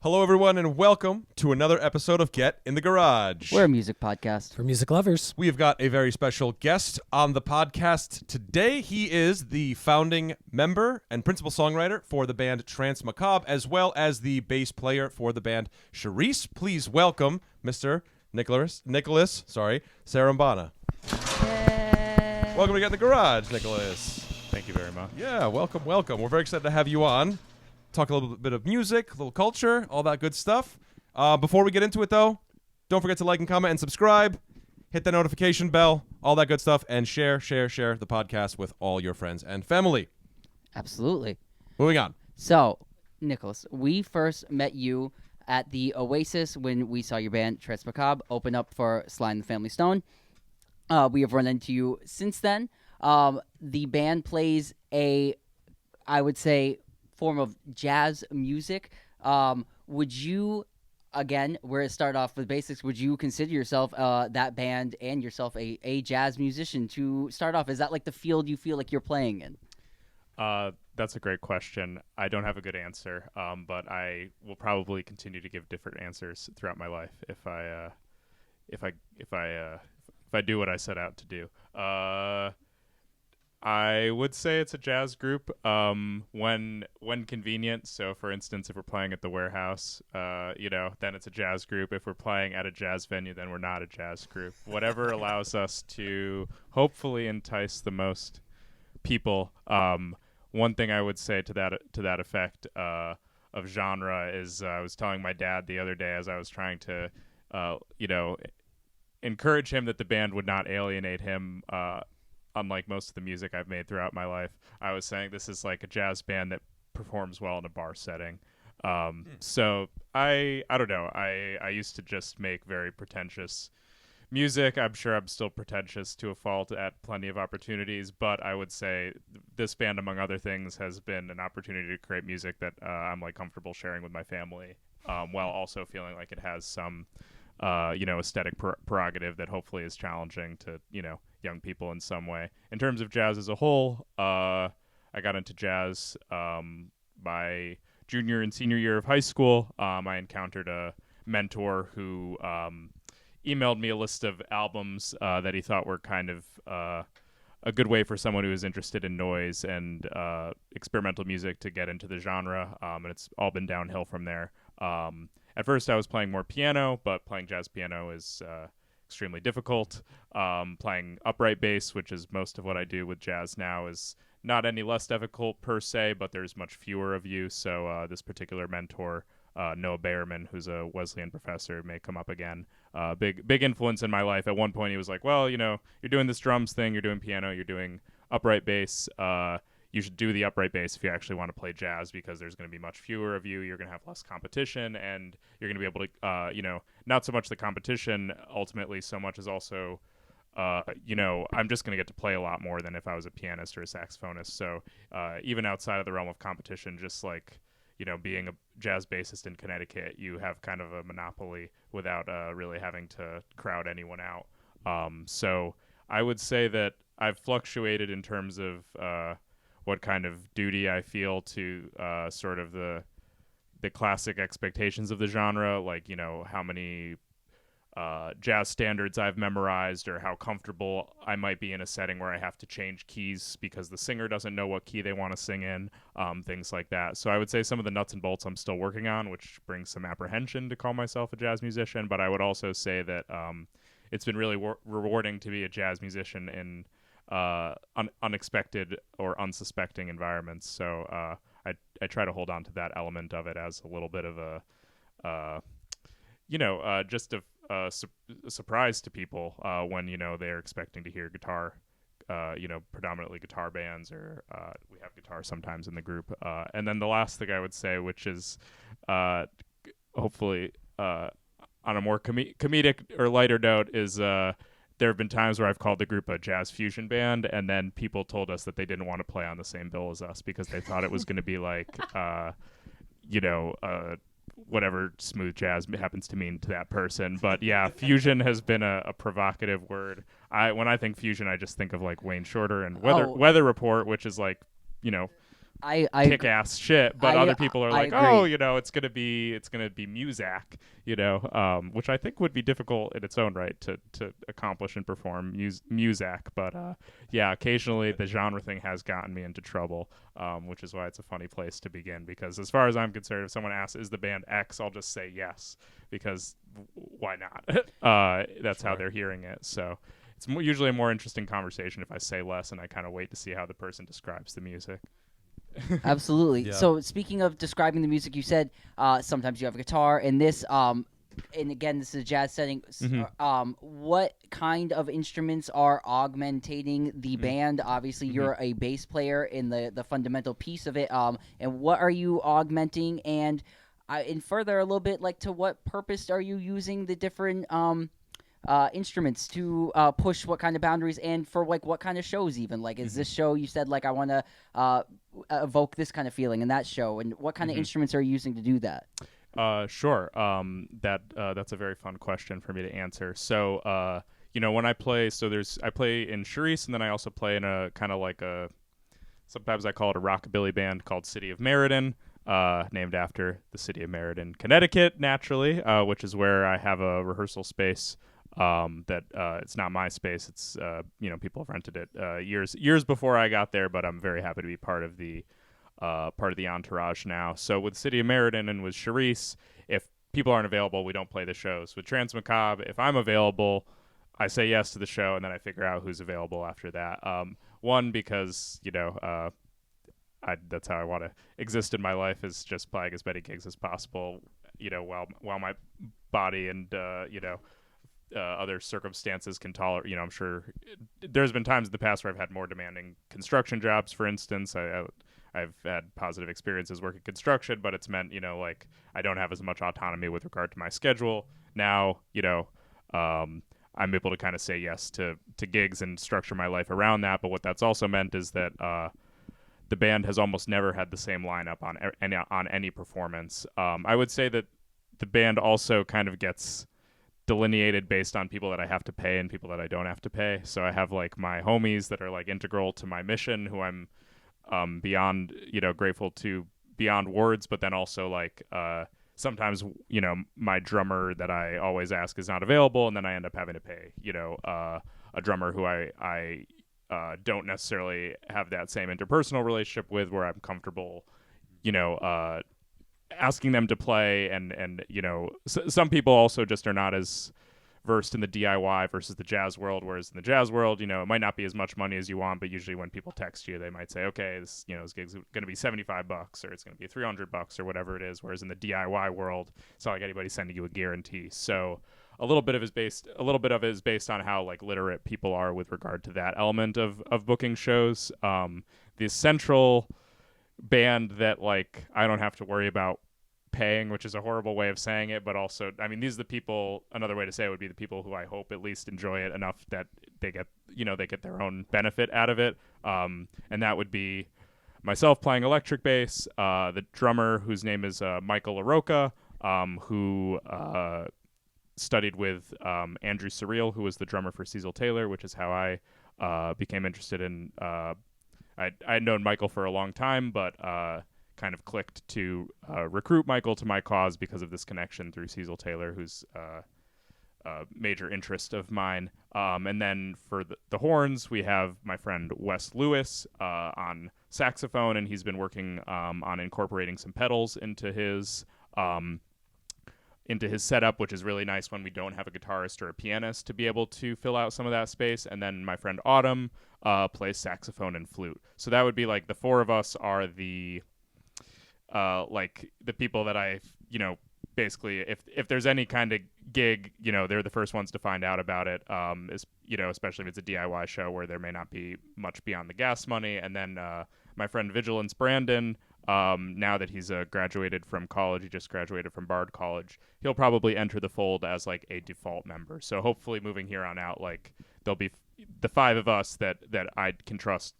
Hello, everyone, and welcome to another episode of Get in the Garage. We're a music podcast. For music lovers. We have got a very special guest on the podcast today. He is the founding member and principal songwriter for the band Trance Macabre, as well as the bass player for the band Shirese. Please welcome Mr. Nicholas Serrambana. Yay. Welcome to Get in the Garage, Nicholas. Thank you very much. Yeah, welcome. We're very excited to have you on. Talk a little bit of music, a little culture, all that good stuff. Before we get into it, though, don't forget to like and comment and subscribe. Hit that notification bell, all that good stuff, and share the podcast with all your friends and family. Absolutely. Moving on. So, Nicholas, we first met you at the Oasis when we saw your band, Trance Macabre, open up for Sly and the Family Stone. We have run into you since then. The band plays I would say, form of jazz music. Would you, again, where it started off with basics, would you consider yourself, that band and yourself, a jazz musician to start off? Is that like the field you feel like you're playing in? That's a great question. I don't have a good answer, but I will probably continue to give different answers throughout my life if I do what I set out to do. I would say it's a jazz group when convenient. So, for instance, if we're playing at the warehouse, then it's a jazz group. If we're playing at a jazz venue, then we're not a jazz group. Whatever allows us to hopefully entice the most people. One thing I would say to that effect of genre is I was telling my dad the other day as I was trying to, encourage him that the band would not alienate him. Unlike most of the music I've made throughout my life, I was saying this is like a jazz band that performs well in a bar setting. So I don't know. I used to just make very pretentious music. I'm sure I'm still pretentious to a fault at plenty of opportunities, but I would say this band, among other things, has been an opportunity to create music that I'm like comfortable sharing with my family, while also feeling like it has some aesthetic prerogative that hopefully is challenging to, young people in some way. In terms of jazz as a whole, I got into jazz my junior and senior year of high school. I encountered a mentor who emailed me a list of albums that he thought were kind of a good way for someone who is interested in noise and experimental music to get into the genre, and it's all been downhill from there. At first, I was playing more piano, but playing jazz piano is extremely difficult. Playing upright bass, which is most of what I do with jazz now, is not any less difficult per se, but there's much fewer of you. So this particular mentor, Noah Bayerman, who's a Wesleyan professor, may come up again. Big influence in my life. At one point, he was like, well, you're doing this drums thing, you're doing piano, you're doing upright bass. You should do the upright bass if you actually want to play jazz, because there's going to be much fewer of you. You're going to have less competition, and you're going to be able to, not so much the competition ultimately, so much as also, I'm just going to get to play a lot more than if I was a pianist or a saxophonist. So even outside of the realm of competition, just like, being a jazz bassist in Connecticut, you have kind of a monopoly without really having to crowd anyone out. So I would say that I've fluctuated in terms of what kind of duty I feel to sort of the classic expectations of the genre, like, how many jazz standards I've memorized, or how comfortable I might be in a setting where I have to change keys because the singer doesn't know what key they want to sing in, things like that. So I would say some of the nuts and bolts I'm still working on, which brings some apprehension to call myself a jazz musician, but I would also say that it's been really rewarding to be a jazz musician in unexpected or unsuspecting environments. So I try to hold on to that element of it as a little bit of just a surprise to people when they're expecting to hear guitar, predominantly guitar bands, or we have guitar sometimes in the group. And then the last thing I would say, which is hopefully on a more comedic or lighter note, is there have been times where I've called the group a jazz fusion band, and then people told us that they didn't want to play on the same bill as us because they thought it was going to be like, whatever smooth jazz happens to mean to that person. But yeah, fusion has been a provocative word. When I think fusion, I just think of like Wayne Shorter and Weather Report, which is like, I kick-ass shit, but other people are I like, agree. oh, it's gonna be Muzak, which I think would be difficult in its own right to accomplish and perform Muzak. But yeah, occasionally the genre thing has gotten me into trouble, which is why it's a funny place to begin. Because as far as I'm concerned, if someone asks, "Is the band X?" I'll just say yes, because why not? That's how they're hearing it. So it's usually a more interesting conversation if I say less and I kind of wait to see how the person describes the music. Absolutely. Yeah. So speaking of describing the music, you said sometimes you have a guitar. In this, and again, this is a jazz setting. What kind of instruments are augmentating the band? Obviously, you're a bass player in the fundamental piece of it. And what are you augmenting? And further a little bit, like, to what purpose are you using the different instruments to push what kind of boundaries, and for like what kind of shows even? Like, is this show, you said, like, I want to evoke this kind of feeling in that show, and what kind of instruments are you using to do that? Sure. That's a very fun question for me to answer. So, when I play, I play in Shirese, and then I also play in a kind of like sometimes I call it a rockabilly band called City of Meriden, named after the city of Meriden, Connecticut, naturally, which is where I have a rehearsal space. That it's not my space. It's people have rented it years before I got there, but I'm very happy to be part of the entourage now. So with City of Meriden and with Shirese, if people aren't available, we don't play the shows. With Trance Macabre, if I'm available, I say yes to the show, and then I figure out who's available after that. One, because that's how I want to exist in my life, is just playing as many gigs as possible. While my body and other circumstances can tolerate. I'm sure there's been times in the past where I've had more demanding construction jobs, for instance. I've had positive experiences working construction, but it's meant, like, I don't have as much autonomy with regard to my schedule. Now, I'm able to kind of say yes to gigs and structure my life around that. But what that's also meant is that the band has almost never had the same lineup on any performance. I would say that the band also kind of gets delineated based on people that I have to pay and people that I don't have to pay. So I have like my homies that are like integral to my mission, who I'm beyond grateful to beyond words, but then also like sometimes my drummer that I always ask is not available, and then I end up having to pay a drummer who I don't necessarily have that same interpersonal relationship with, where I'm comfortable asking them to play, and some people also just are not as versed in the DIY versus the jazz world, whereas in the jazz world, it might not be as much money as you want, but usually when people text you, they might say, okay, this gig's going to be $75 or it's going to be $300 or whatever it is, whereas in the DIY world, it's not like anybody's sending you a guarantee. So a little bit of it is based on how like literate people are with regard to that element of booking shows. The central band that like I don't have to worry about paying, which is a horrible way of saying it, but also, I mean, these are the people, another way to say it would be the people who I hope at least enjoy it enough that they get their own benefit out of it. And that would be myself playing electric bass, the drummer, whose name is Michael LaRocca, who studied with Andrew Surreal, who was the drummer for Cecil Taylor, which is how I became interested in I'd known Michael for a long time, but kind of clicked to recruit Michael to my cause because of this connection through Cecil Taylor, who's a major interest of mine. And then for the horns, we have my friend Wes Lewis on saxophone, and he's been working on incorporating some pedals into his setup, which is really nice when we don't have a guitarist or a pianist to be able to fill out some of that space. And then my friend Autumn plays saxophone and flute. So that would be like the four of us are the people that I, basically if there's any kind of gig, they're the first ones to find out about it, especially if it's a DIY show where there may not be much beyond the gas money. And then my friend Vigilance Brandon, now that he's graduated from college, he just graduated from Bard College, he'll probably enter the fold as like a default member. So hopefully moving here on out, like there'll be the five of us that I can trust,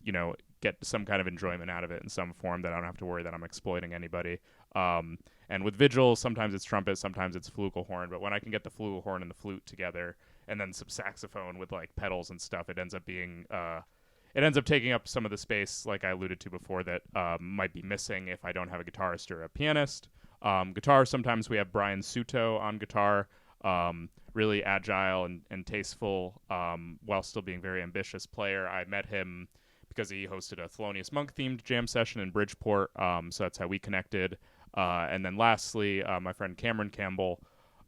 get some kind of enjoyment out of it in some form, that I don't have to worry that I'm exploiting anybody. And with Vigil, sometimes it's trumpet, sometimes it's flugelhorn, but when I can get the flugelhorn and the flute together and then some saxophone with like pedals and stuff, it ends up being it ends up taking up some of the space, like I alluded to before, that might be missing if I don't have a guitarist or a pianist. Guitar, sometimes we have Brian Suto on guitar, really agile and tasteful, while still being very ambitious player. I met him because he hosted a Thelonious Monk-themed jam session in Bridgeport, so that's how we connected. And then lastly, my friend Cameron Campbell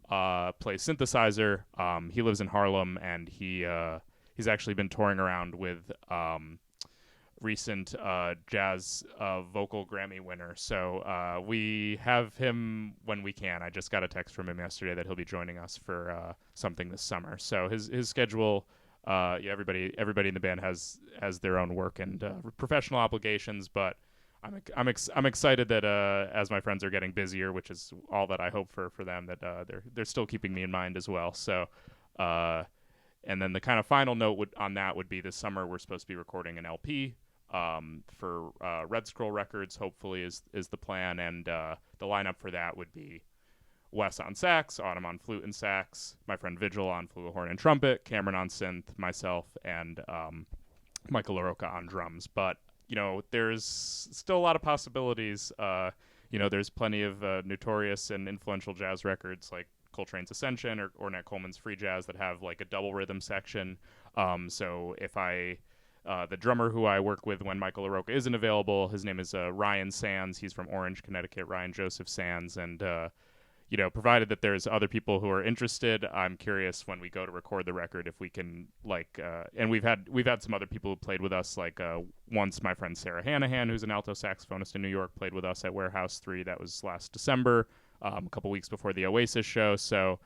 plays synthesizer. He lives in Harlem, and he's actually been touring around with recent jazz vocal Grammy winner. So we have him when we can. I just got a text from him yesterday that he'll be joining us for something this summer. So his schedule, everybody in the band has their own work and professional obligations, but I'm excited that as my friends are getting busier, which is all that I hope for them, that they're still keeping me in mind as well. So and then the kind of final note on that would be this summer we're supposed to be recording an LP for Red Scroll Records, hopefully is the plan, and the lineup for that would be Wes on sax, Autumn on flute and sax, my friend Vigil on flugelhorn and trumpet, Cameron on synth, myself, and Michael LaRocca on drums. But there's still a lot of possibilities. There's plenty of notorious and influential jazz records like Coltrane's Ascension or Ornette Coleman's Free Jazz that have like a double rhythm section. So if the drummer who I work with when Michael LaRocca isn't available, his name is Ryan Sands. He's from Orange, Connecticut, Ryan Joseph Sands. And, provided that there's other people who are interested, I'm curious when we go to record the record if we can and we've had some other people who played with us, like once my friend Sarah Hanahan, who's an alto saxophonist in New York, played with us at Warehouse 3. That was last December, a couple weeks before the Oasis show. So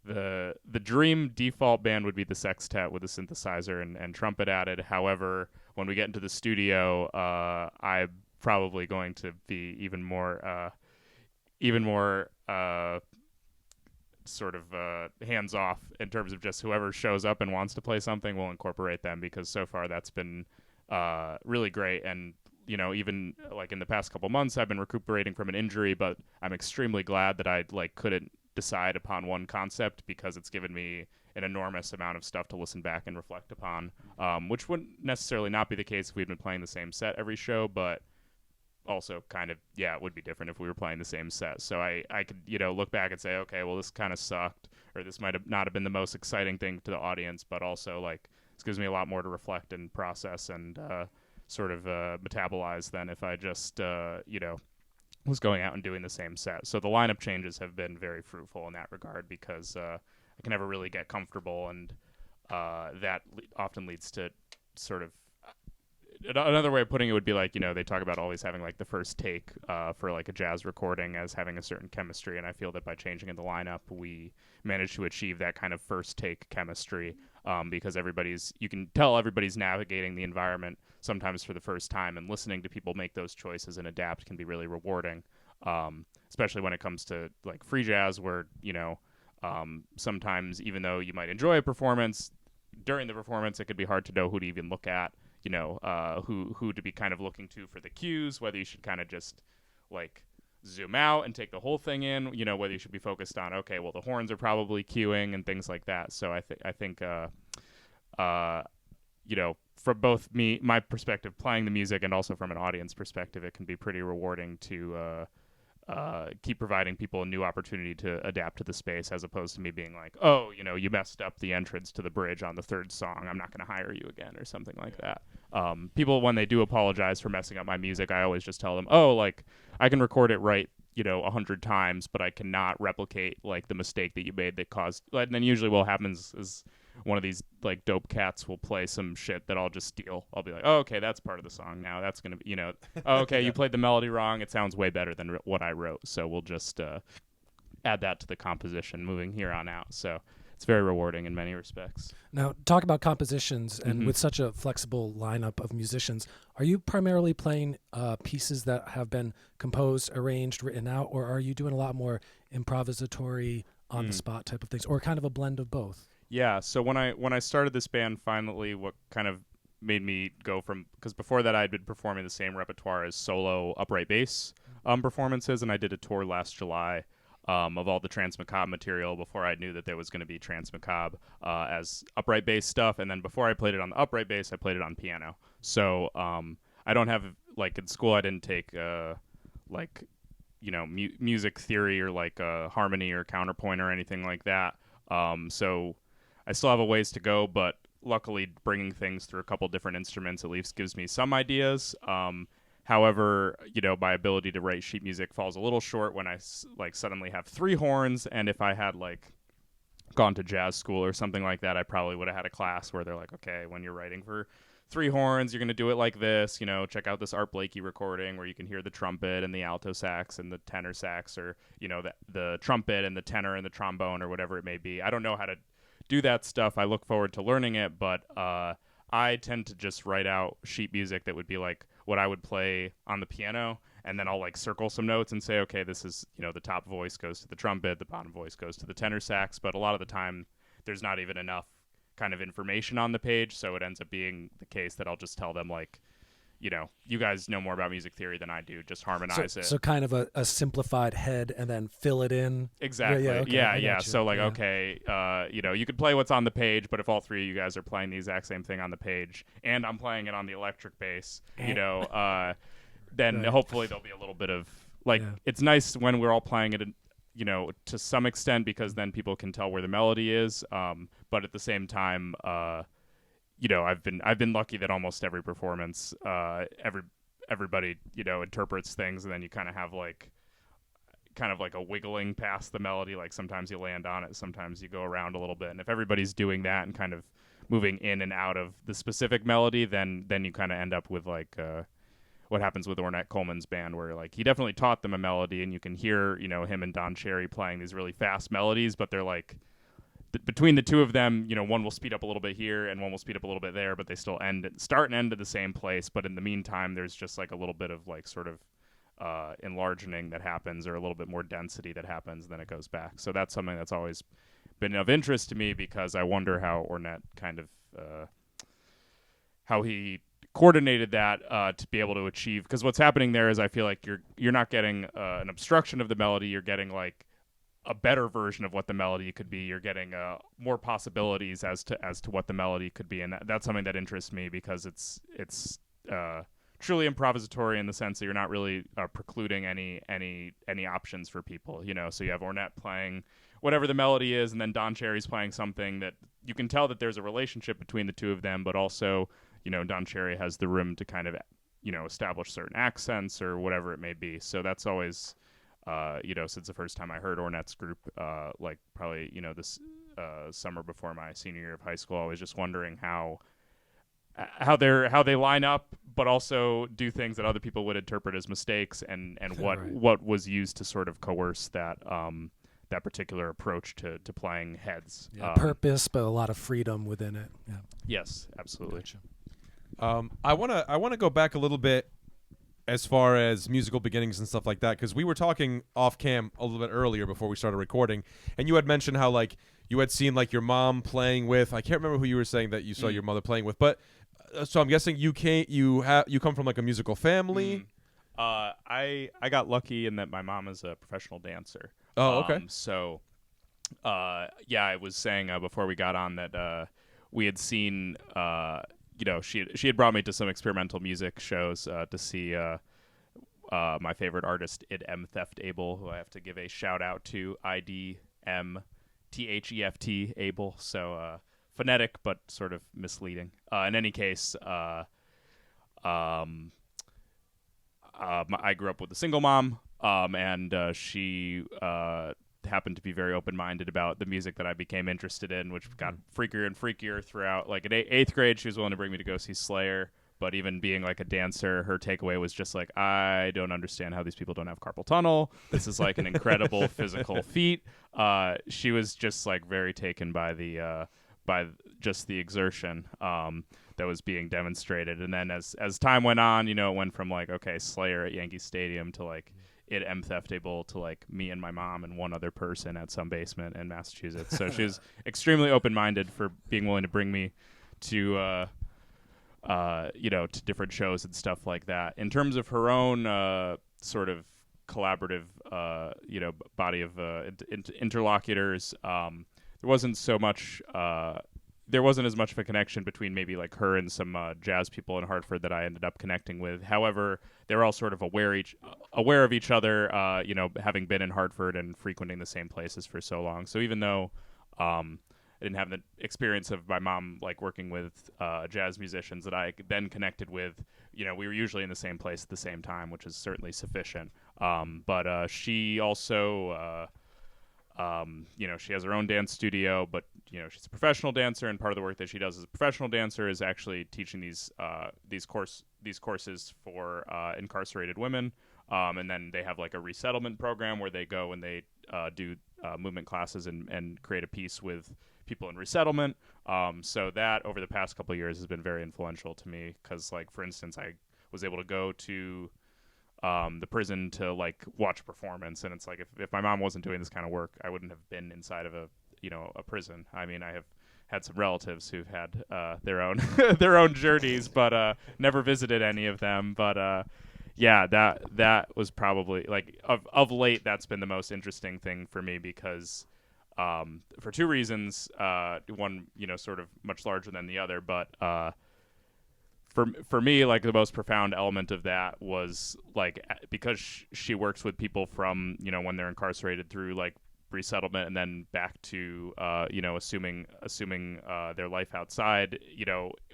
the dream default band would be the sextet with a synthesizer and trumpet added. However, when we get into the studio, I'm probably going to be even more sort of hands off in terms of just whoever shows up and wants to play something, we'll incorporate them, because so far that's been really great. And even like in the past couple months, I've been recuperating from an injury, but I'm extremely glad that I couldn't decide upon one concept, because it's given me an enormous amount of stuff to listen back and reflect upon, which wouldn't necessarily not be the case if we'd been playing the same set every show, but also kind of, it would be different if we were playing the same set. So I could, look back and say, okay, well, this kind of sucked, or this might have not have been the most exciting thing to the audience, but also this gives me a lot more to reflect and process and sort of metabolize than if I just, was going out and doing the same set. So the lineup changes have been very fruitful in that regard, because I can never really get comfortable, and that often leads to sort of another way of putting it would be they talk about always having the first take for a jazz recording as having a certain chemistry, and I feel that by changing in the lineup we managed to achieve that kind of first take chemistry, because you can tell everybody's navigating the environment sometimes for the first time, and listening to people make those choices and adapt can be really rewarding, especially when it comes to free jazz, where sometimes even though you might enjoy a performance, during the performance it could be hard to know who to even look at, who to be kind of looking to for the cues, whether you should kind of just zoom out and take the whole thing in, whether you should be focused on, okay, well, the horns are probably cueing and things like that. So I think from both my perspective playing the music and also from an audience perspective, it can be pretty rewarding to keep providing people a new opportunity to adapt to the space, as opposed to me being oh, you messed up the entrance to the bridge on the third song, I'm not going to hire you again, or something like that. People, when they do apologize for messing up my music, I always just tell them, I can record it right 100 times, but I cannot replicate the mistake that you made that caused. And then usually what happens is one of these dope cats will play some shit that I'll just steal. I'll be like, oh, okay, that's part of the song now. That's gonna be, oh, okay, you played the melody wrong. It sounds way better than what I wrote. So we'll just add that to the composition moving here on out. So it's very rewarding in many respects. Now, talk about compositions, and with such a flexible lineup of musicians, are you primarily playing pieces that have been composed, arranged, written out, or are you doing a lot more improvisatory, on-the-spot type of things, or kind of a blend of both? Yeah, so when I started this band, finally, what kind of made me go from, because before that I'd been performing the same repertoire as solo upright bass performances, and I did a tour last July of all the Trance Macabre material before I knew that there was going to be Trance Macabre as upright bass stuff, and then before I played it on the upright bass, I played it on piano. So I don't have, like, in school I didn't take like, music theory or like harmony or counterpoint or anything like that. So I still have a ways to go, but luckily bringing things through a couple different instruments at least gives me some ideas. However, my ability to write sheet music falls a little short when I like suddenly have 3 horns, and if I had like gone to jazz school or something like that, I probably would have had a class where they're like, okay, when you're writing for 3 horns, you're going to do it like this, check out this Art Blakey recording where you can hear the trumpet and the alto sax and the tenor sax, or, the trumpet and the tenor and the trombone or whatever it may be. I don't know how to do that stuff. I look forward to learning it, but I tend to just write out sheet music that would be like what I would play on the piano, and then I'll like circle some notes and say, okay, this is, the top voice goes to the trumpet, the bottom voice goes to the tenor sax, but a lot of the time there's not even enough kind of information on the page, so it ends up being the case that I'll just tell them, like, you guys know more about music theory than I do, just harmonize it. So kind of a simplified head and then fill it in. Exactly. Yeah. So like, okay, you could play what's on the page, but if all 3 of you guys are playing the exact same thing on the page, and I'm playing it on the electric bass, then hopefully there'll be a little bit of like, it's nice when we're all playing it, to some extent, because then people can tell where the melody is. But at the same time, I've been lucky that almost every performance, everybody, interprets things, and then you kind of have like a wiggling past the melody. Like sometimes you land on it, sometimes you go around a little bit. And if everybody's doing that and kind of moving in and out of the specific melody, then you kind of end up with like, what happens with Ornette Coleman's band, where like he definitely taught them a melody, and you can hear, him and Don Cherry playing these really fast melodies, but they're like, between the two of them, one will speed up a little bit here and one will speed up a little bit there, but they still start and end at the same place. But in the meantime, there's just like a little bit of like sort of enlarging that happens, or a little bit more density that happens, and then it goes back. So that's something that's always been of interest to me, because I wonder how Ornette kind of how he coordinated that to be able to achieve, because what's happening there is I feel like you're not getting an obstruction of the melody, you're getting like a better version of what the melody could be. You're getting more possibilities as to what the melody could be, and that's something that interests me, because it's truly improvisatory in the sense that you're not really precluding any options for people. So you have Ornette playing whatever the melody is, and then Don Cherry's playing something that you can tell that there's a relationship between the two of them, but also, Don Cherry has the room to kind of, establish certain accents or whatever it may be. So that's always, since the first time I heard Ornette's group, like probably, this summer before my senior year of high school, I was just wondering how they line up, but also do things that other people would interpret as mistakes, and what was used to sort of coerce that that particular approach to playing heads. Purpose, but a lot of freedom within it. Yeah. Yes, absolutely. Gotcha. I wanna go back a little bit as far as musical beginnings and stuff like that, because we were talking off cam a little bit earlier before we started recording, and you had mentioned how like you had seen like your mom playing with, I can't remember who you were saying that you saw your mother playing with, but so I'm guessing you come from like a musical family. I got lucky in that my mom is a professional dancer. Oh, okay. So I was saying before we got on that we had seen she had brought me to some experimental music shows to see my favorite artist, IDM Theft Abel, who I have to give a shout out to, IDM THEFT Abel. So phonetic but sort of misleading. In any case, I grew up with a single mom, and she happened to be very open-minded about the music that I became interested in, which got freakier and freakier throughout. Like in 8th grade, she was willing to bring me to go see Slayer, but even being like a dancer, her takeaway was just like, I don't understand how these people don't have carpal tunnel. This is like an incredible physical feat. She was just like very taken by just the exertion that was being demonstrated. And then as time went on, it went from like, okay, Slayer at Yankee Stadium to like IDM Theft Abel to like me and my mom and one other person at some basement in Massachusetts. So she was extremely open-minded for being willing to bring me to to different shows and stuff like that. In terms of her own sort of collaborative body of interlocutors, there wasn't so much there wasn't as much of a connection between maybe like her and some jazz people in Hartford that I ended up connecting with. However, they were all sort of aware of each other, having been in Hartford and frequenting the same places for so long. So even though I didn't have the experience of my mom like working with jazz musicians that I then connected with, we were usually in the same place at the same time, which is certainly sufficient. But she also, she has her own dance studio, but she's a professional dancer, and part of the work that she does as a professional dancer is actually teaching these courses for incarcerated women. And then they have like a resettlement program where they go and they do movement classes and create a piece with people in resettlement. So that over the past couple of years has been very influential to me because, like, for instance, I was able to go to the prison to like watch a performance, and it's like if my mom wasn't doing this kind of work, I wouldn't have been inside of a prison. I mean, I have had some relatives who've had their own their own journeys, but never visited any of them. But yeah, that was probably like of late. That's been the most interesting thing for me because for two reasons. One, sort of much larger than the other, but for me, like the most profound element of that was like because she works with people from when they're incarcerated through like resettlement and then back to assuming their life outside.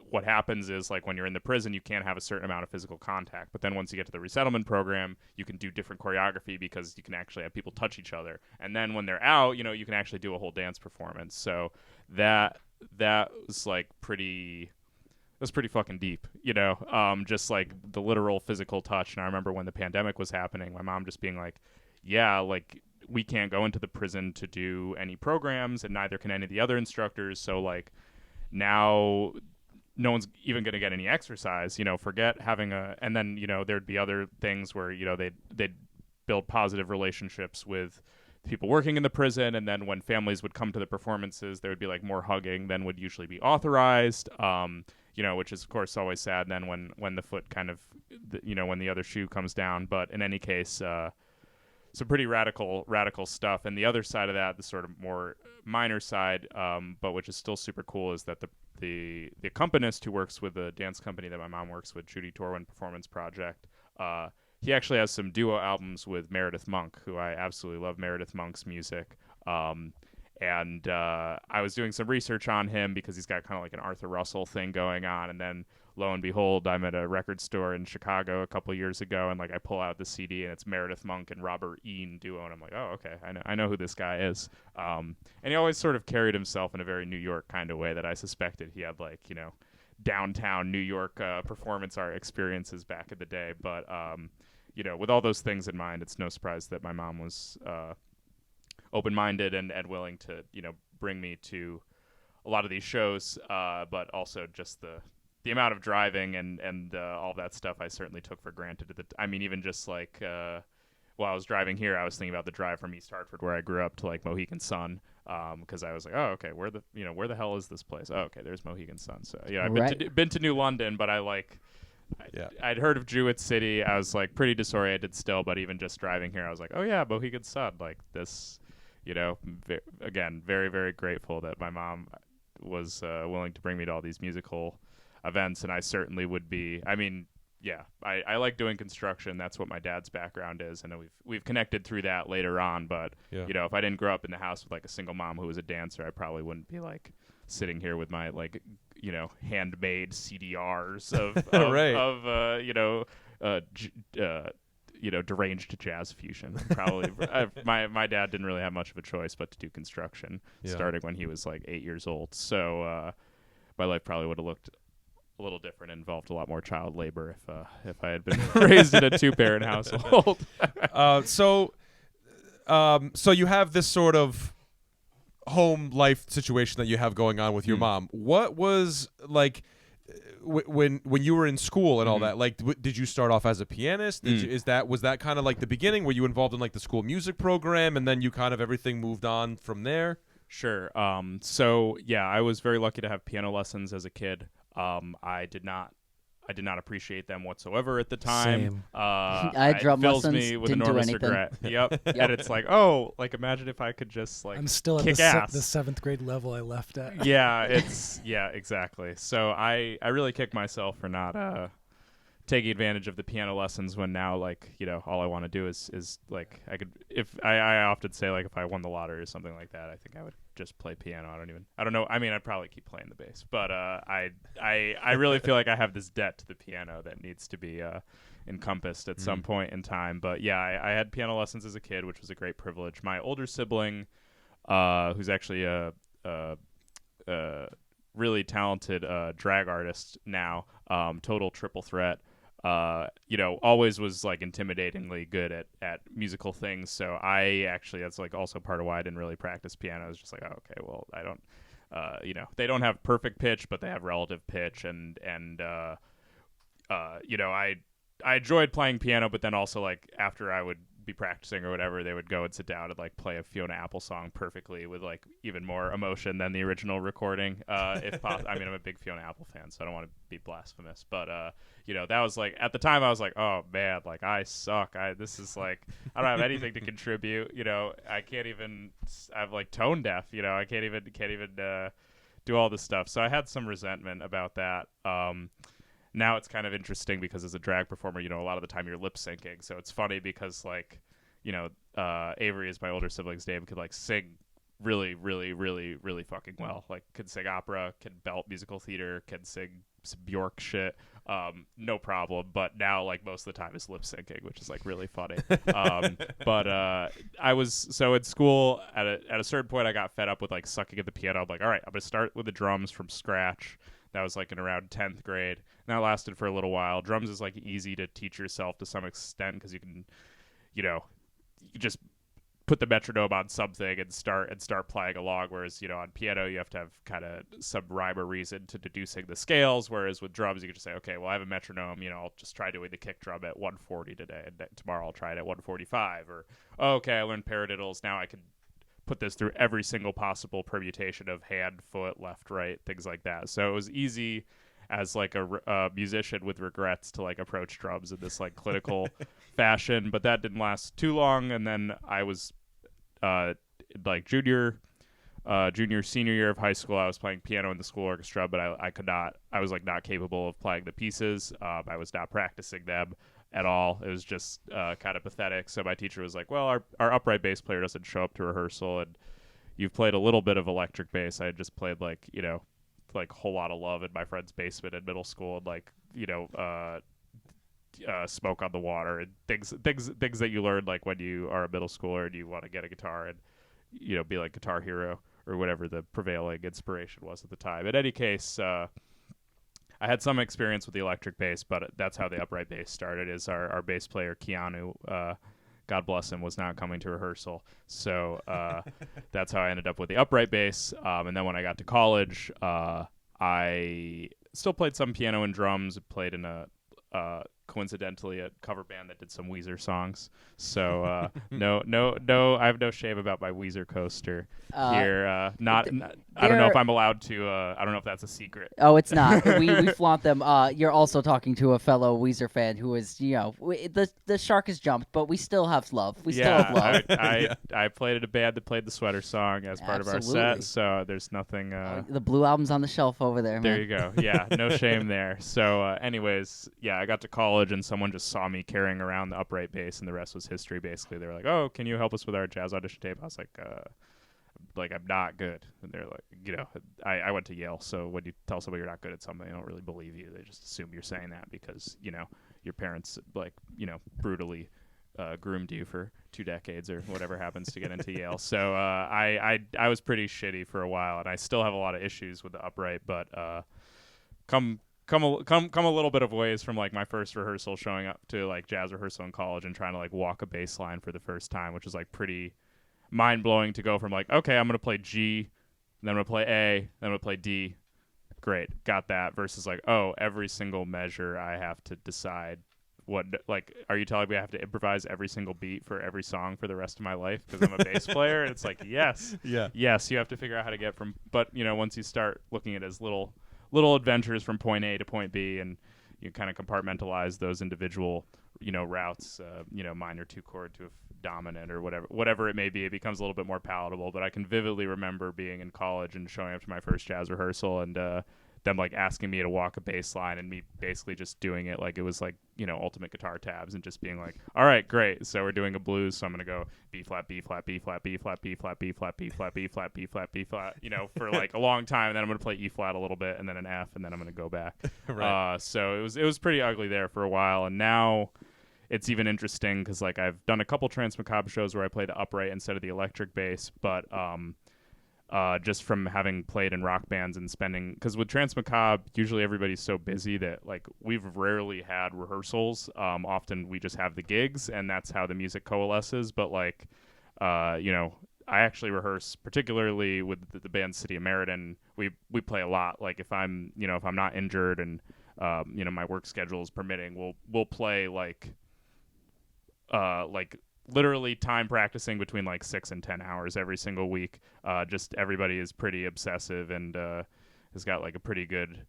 What happens is like when you're in the prison, you can't have a certain amount of physical contact, but then once you get to the resettlement program, you can do different choreography because you can actually have people touch each other, and then when they're out, you can actually do a whole dance performance. So that was like pretty. That's pretty fucking deep, just like the literal physical touch. And I remember when the pandemic was happening, my mom just being like, yeah, like we can't go into the prison to do any programs and neither can any of the other instructors. So like now no one's even going to get any exercise, forget having and then, there'd be other things where, they'd build positive relationships with people working in the prison. And then when families would come to the performances, there would be like more hugging than would usually be authorized. Which is of course always sad then when the foot kind of, when the other shoe comes down. But in any case, some pretty radical stuff. And the other side of that, the sort of more minor side, but which is still super cool, is that the accompanist who works with the dance company that my mom works with, Judy Torwin Performance Project, he actually has some duo albums with Meredith Monk, who I absolutely love Meredith Monk's music. And I was doing some research on him because he's got kind of like an Arthur Russell thing going on. And then lo and behold, I'm at a record store in Chicago a couple of years ago, and like I pull out the CD and it's Meredith Monk and Robert Ian duo, and I'm like, oh, okay, I know who this guy is. And he always sort of carried himself in a very New York kind of way that I suspected he had like, downtown New York performance art experiences back in the day. But, with all those things in mind, it's no surprise that my mom was open-minded and willing to, bring me to a lot of these shows, but also just the amount of driving and all that stuff I certainly took for granted. Even just like while I was driving here, I was thinking about the drive from East Hartford, where I grew up, to like Mohegan Sun, because I was like, oh, okay, where the hell is this place? Oh, okay, there's Mohegan Sun. So yeah, I've been to New London, but I'd heard of Jewett City. I was like pretty disoriented still, but even just driving here, I was like, oh yeah, Mohegan Sun, like this. Again, very, very grateful that my mom was willing to bring me to all these musical events, and I certainly would be. I like doing construction. That's what my dad's background is, and we've connected through that later on. But if I didn't grow up in the house with like a single mom who was a dancer, I probably wouldn't be like sitting here with my like handmade CDRs of deranged jazz fusion. Probably my dad didn't really have much of a choice but to do construction starting when he was like 8 years old. So my life probably would have looked a little different and involved a lot more child labor if I had been raised in a two-parent household. So you have this sort of home life situation that you have going on with your mom. What was like when you were in school and all that? Like, did you start off as a pianist? Was that kind of like the beginning? Were you involved in like the school music program, and then you kind of everything moved on from there? Sure. So yeah, I was very lucky to have piano lessons as a kid. I did not I did not appreciate them whatsoever at the time. Same. I had drum it fills lessons, me with didn't do enormous anything. regret. Yep. And it's like, oh, like imagine if I could just like I'm still at kick the ass. 7th grade level I left at. Yeah, exactly. So I really kick myself for not taking advantage of the piano lessons when now, like, you know, all I want to do is like I often say, like, if I won the lottery or something like that, I think I would just play piano. I don't know. I mean, I'd probably keep playing the bass, but I really feel like I have this debt to the piano that needs to be encompassed at some point in time. But yeah, I had piano lessons as a kid, which was a great privilege. My older sibling, who's actually a really talented drag artist now, total triple threat. You know, always was like intimidatingly good at musical things. So that's like also part of why I didn't really practice piano. I was just like, oh, okay, well, I don't, you know, they don't have perfect pitch, but they have relative pitch. And you know, I enjoyed playing piano, but then also like after I would be practicing or whatever, they would go and sit down and like play a Fiona Apple song perfectly with like even more emotion than the original recording, if possible. I mean, I'm a big Fiona Apple fan, so I don't want to be blasphemous, but you know, that was like at the time I was like, oh man, like I suck. This is like I don't have anything to contribute. You know, I have like tone deaf. You know, I can't even do all this stuff. So I had some resentment about that. Now it's kind of interesting because as a drag performer, you know, a lot of the time you're lip syncing. So it's funny because like, you know, Avery is my older sibling's name, could like sing really, really, really, really fucking well. Like could sing opera, can belt musical theater, can sing some Bjork shit. No problem. But now like most of the time is lip syncing, which is like really funny. But I was so in school at a certain point I got fed up with like sucking at the piano. I'm like, all right, I'm gonna start with the drums from scratch. That was like in around 10th grade. And that lasted for a little while. Drums is like easy to teach yourself to some extent because you can, you know, you just put the metronome on something and start playing along. Whereas, you know, on piano you have to have kind of some rhyme or reason to deducing the scales. Whereas with drums you can just say, okay, well I have a metronome. You know, I'll just try doing the kick drum at 140 today, and tomorrow I'll try it at 145. Or oh, okay, I learned paradiddles. Now I can put this through every single possible permutation of hand, foot, left, right, things like that. So it was easy as like a musician with regrets to like approach drums in this like clinical fashion, but that didn't last too long. And then I was like junior, senior year of high school, I was playing piano in the school orchestra, but I was like not capable of playing the pieces. I was not practicing them at all. It was just kind of pathetic. So my teacher was like, well, our upright bass player doesn't show up to rehearsal, and you've played a little bit of electric bass. I had just played like, you know, like Whole Lot of Love in my friend's basement in middle school, and like, you know, Smoke on the Water and things that you learn like when you are a middle schooler and you want to get a guitar and, you know, be like Guitar Hero or whatever the prevailing inspiration was at the time. In any case, I had some experience with the electric bass, but that's how the upright bass started. Is our bass player Keanu, God bless him, was not coming to rehearsal, so that's how I ended up with the upright bass. And then when I got to college, I still played some piano and drums. Played in coincidentally a cover band that did some Weezer songs. So no, I have no shame about my Weezer coaster here. I don't know if I'm allowed to. I don't know if that's a secret. Oh, it's not. we flaunt them. You're also talking to a fellow Weezer fan who is, you know, the shark has jumped, but we still have love. We still have love. I played in a band that played the Sweater song as part of our set, so there's nothing. The Blue Album's on the shelf over there. There man. you go. Yeah, no shame there. So, anyways, yeah, I got to college and someone just saw me carrying around the upright bass, and the rest was history. Basically, they were like, "Oh, can you help us with our jazz audition tape?" I was like, I'm not good. And they're like, you know, I went to Yale, so when you tell somebody you're not good at something, they don't really believe you. They just assume you're saying that because, you know, your parents, like, you know, brutally groomed you for 2 decades or whatever happens to get into Yale. So I was pretty shitty for a while, and I still have a lot of issues with the upright, but come a little bit of ways from like my first rehearsal, showing up to like jazz rehearsal in college and trying to like walk a bass line for the first time, which was like pretty mind-blowing to go from like, okay, I'm going to play G, then I'm going to play A, then I'm going to play D. Great, got that. Versus like, oh, every single measure I have to decide what, like, are you telling me I have to improvise every single beat for every song for the rest of my life because I'm a bass player? And it's like, yes. Yeah. Yes, you have to figure out how to get from, but, you know, once you start looking at it as little adventures from point A to point B, and, you kind of compartmentalize those individual, routes, minor 2-chord to a dominant or whatever it may be. It becomes a little bit more palatable. But I can vividly remember being in college and showing up to my first jazz rehearsal and them like asking me to walk a bass line and me basically just doing it like it was like, ultimate guitar tabs and just being like, all right, great. So we're doing a blues. So I'm going to go B flat, B flat, B flat, B flat, B flat, B flat, B flat, B flat, B flat, B flat, for like a long time. And then I'm going to play E flat a little bit and then an F and then I'm going to go back. Right. So it was pretty ugly there for a while. And now it's even interesting because like I've done a couple Trance Macabre shows where I play the upright instead of the electric bass, but just from having played in rock bands and spending, because with Trance Macabre, usually everybody's so busy that like we've rarely had rehearsals. Often we just have the gigs, and that's how the music coalesces. But like, I actually rehearse, particularly with the band City of Meriden. We play a lot. Like if I'm not injured and my work schedule is permitting, we'll play like literally time practicing between like 6 and 10 hours every single week. Just everybody is pretty obsessive and has got like a pretty good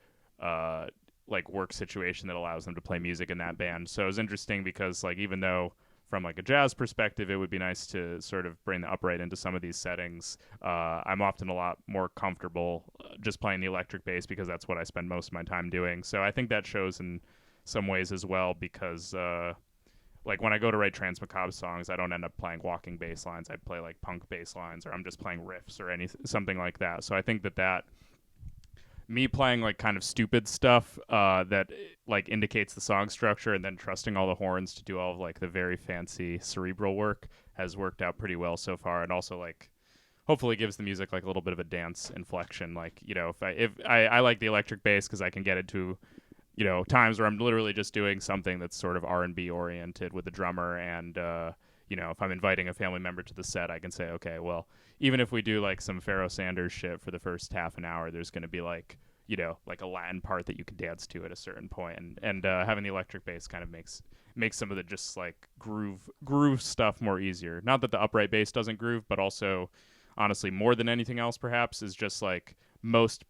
like work situation that allows them to play music in that band. So it was interesting because like even though from like a jazz perspective it would be nice to sort of bring the upright into some of these settings, I'm often a lot more comfortable just playing the electric bass because that's what I spend most of my time doing. So I think that shows in some ways as well because like when I go to write Trance Macabre songs, I don't end up playing walking bass lines. I play like punk bass lines, or I'm just playing riffs or something like that. So I think that me playing like kind of stupid stuff that like indicates the song structure, and then trusting all the horns to do all of like the very fancy cerebral work has worked out pretty well so far, and also like hopefully gives the music like a little bit of a dance inflection. Like if I like the electric bass because I can get into times where I'm literally just doing something that's sort of R&B oriented with the drummer. And, if I'm inviting a family member to the set, I can say, okay, well, even if we do like some Pharoah Sanders shit for the first half an hour, there's going to be like, like a Latin part that you can dance to at a certain point. And having the electric bass kind of makes some of the just like groove stuff more easier. Not that the upright bass doesn't groove, but also honestly, more than anything else, perhaps, is just like most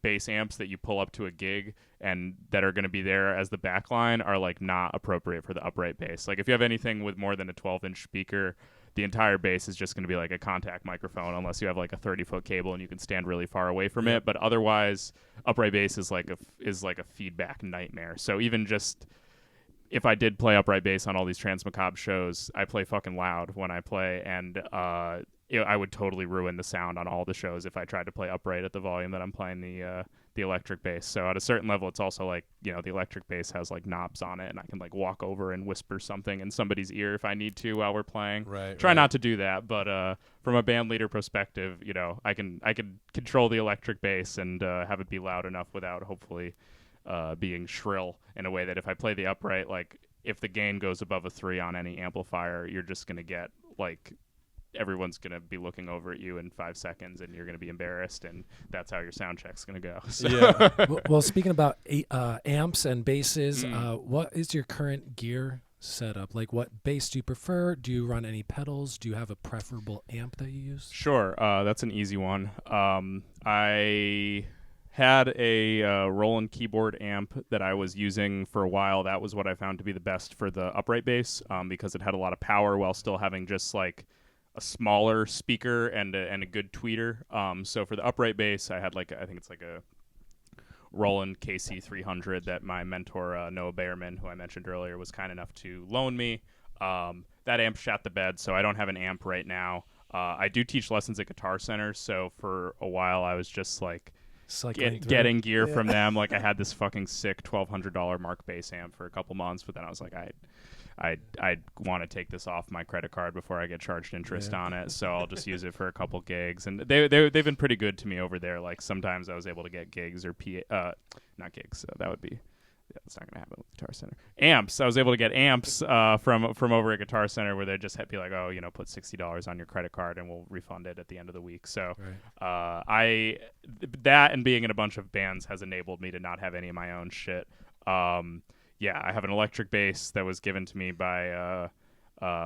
bass amps that you pull up to a gig and that are going to be there as the backline are like not appropriate for the upright bass. Like if you have anything with more than a 12-inch speaker, the entire bass is just going to be like a contact microphone unless you have like a 30-foot cable and you can stand really far away from it. But otherwise, upright bass is like a feedback nightmare. So even just if I did play upright bass on all these Trance Macabre shows, I play fucking loud when I play, and I would totally ruin the sound on all the shows if I tried to play upright at the volume that I'm playing the electric bass. So at a certain level, it's also like, the electric bass has like knobs on it, and I can like walk over and whisper something in somebody's ear if I need to while we're playing. Try not to do that, but from a band leader perspective, I can control the electric bass and have it be loud enough without hopefully being shrill in a way that if I play the upright, like if the gain goes above a 3 on any amplifier, you're just going to get like everyone's going to be looking over at you in 5 seconds and you're going to be embarrassed, and that's how your sound check's going to go. So. Yeah. well, speaking about amps and basses, what is your current gear setup? Like what bass do you prefer? Do you run any pedals? Do you have a preferable amp that you use? Sure. That's an easy one. I had a Roland keyboard amp that I was using for a while. That was what I found to be the best for the upright bass because it had a lot of power while still having just like a smaller speaker and a good tweeter. So for the upright bass, I had I think it's like a Roland KC300 that my mentor Noah Bayerman, who I mentioned earlier, was kind enough to loan me. That amp shat the bed, so I don't have an amp right now. I do teach lessons at Guitar Center, so for a while I was just like getting gear from them. Like I had this fucking sick $1,200 Mark bass amp for a couple months, but then I was like, I want to take this off my credit card before I get charged interest on it, so I'll just use it for a couple gigs. And they've been pretty good to me over there. Like sometimes I was able to get gigs or not gigs. That would be that's not gonna happen with Guitar Center. Amps. I was able to get amps from over at Guitar Center where they just be like, oh, put $60 on your credit card and we'll refund it at the end of the week. So that and being in a bunch of bands has enabled me to not have any of my own shit. Yeah, I have an electric bass that was given to me by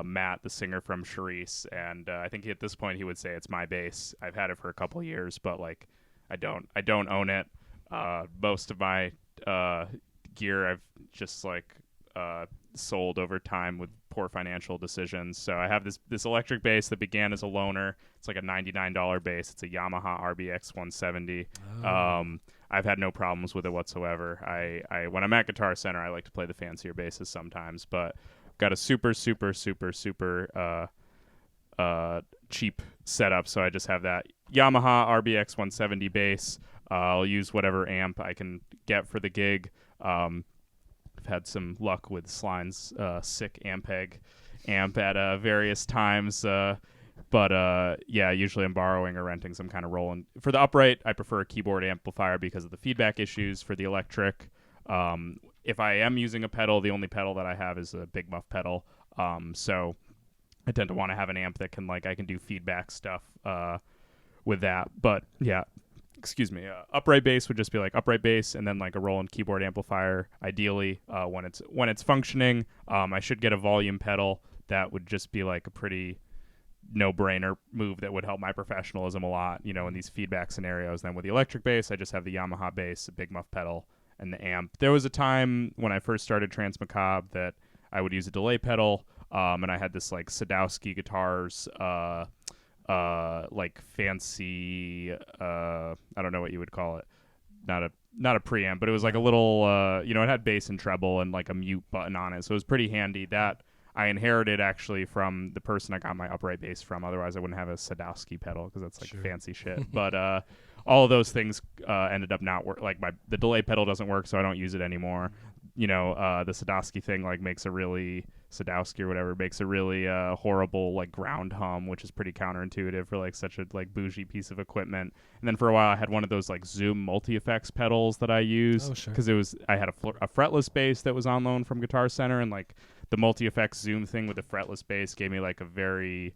Matt, the singer from Shirese, and I think at this point he would say it's my bass. I've had it for a couple years, but like I don't own it. Most of my gear I've just like sold over time with poor financial decisions. So I have this electric bass that began as a loaner. It's like a $99 bass. It's a Yamaha RBX 170. I've had no problems with it whatsoever. I when I'm at Guitar Center, I like to play the fancier basses sometimes, but got a super cheap setup. So I just have that Yamaha RBX 170 bass. I'll use whatever amp I can get for the gig. I've had some luck with Sline's sick Ampeg amp at various times. But usually I'm borrowing or renting some kind of Roland. For the upright, I prefer a keyboard amplifier because of the feedback issues. For the electric, if I am using a pedal, the only pedal that I have is a Big Muff pedal. So I tend to want to have an amp that can I can do feedback stuff with that. But yeah, upright bass would just be like upright bass and then like a Roland keyboard amplifier. Ideally, when it's functioning, I should get a volume pedal. That would just be like a pretty no-brainer move that would help my professionalism a lot, in these feedback scenarios. Then with the electric bass, I just have the Yamaha bass, a Big Muff pedal, and the amp. There was a time when I first started Trance Macabre that I would use a delay pedal, and I had this like Sadowski Guitars, like fancy, I don't know what you would call it, not a preamp, but it was like a little, it had bass and treble and like a mute button on it, so it was pretty handy. That I inherited actually from the person I got my upright bass from. Otherwise, I wouldn't have a Sadowski pedal because that's like fancy shit. But all of those things ended up not work. Like the delay pedal doesn't work, so I don't use it anymore. The Sadowski thing makes a really Sadowski or whatever makes a really horrible like ground hum, which is pretty counterintuitive for like such a like bougie piece of equipment. And then for a while, I had one of those like Zoom multi-effects pedals that I use because I had a fretless bass that was on loan from Guitar Center, and like the multi-effects Zoom thing with the fretless bass gave me like a very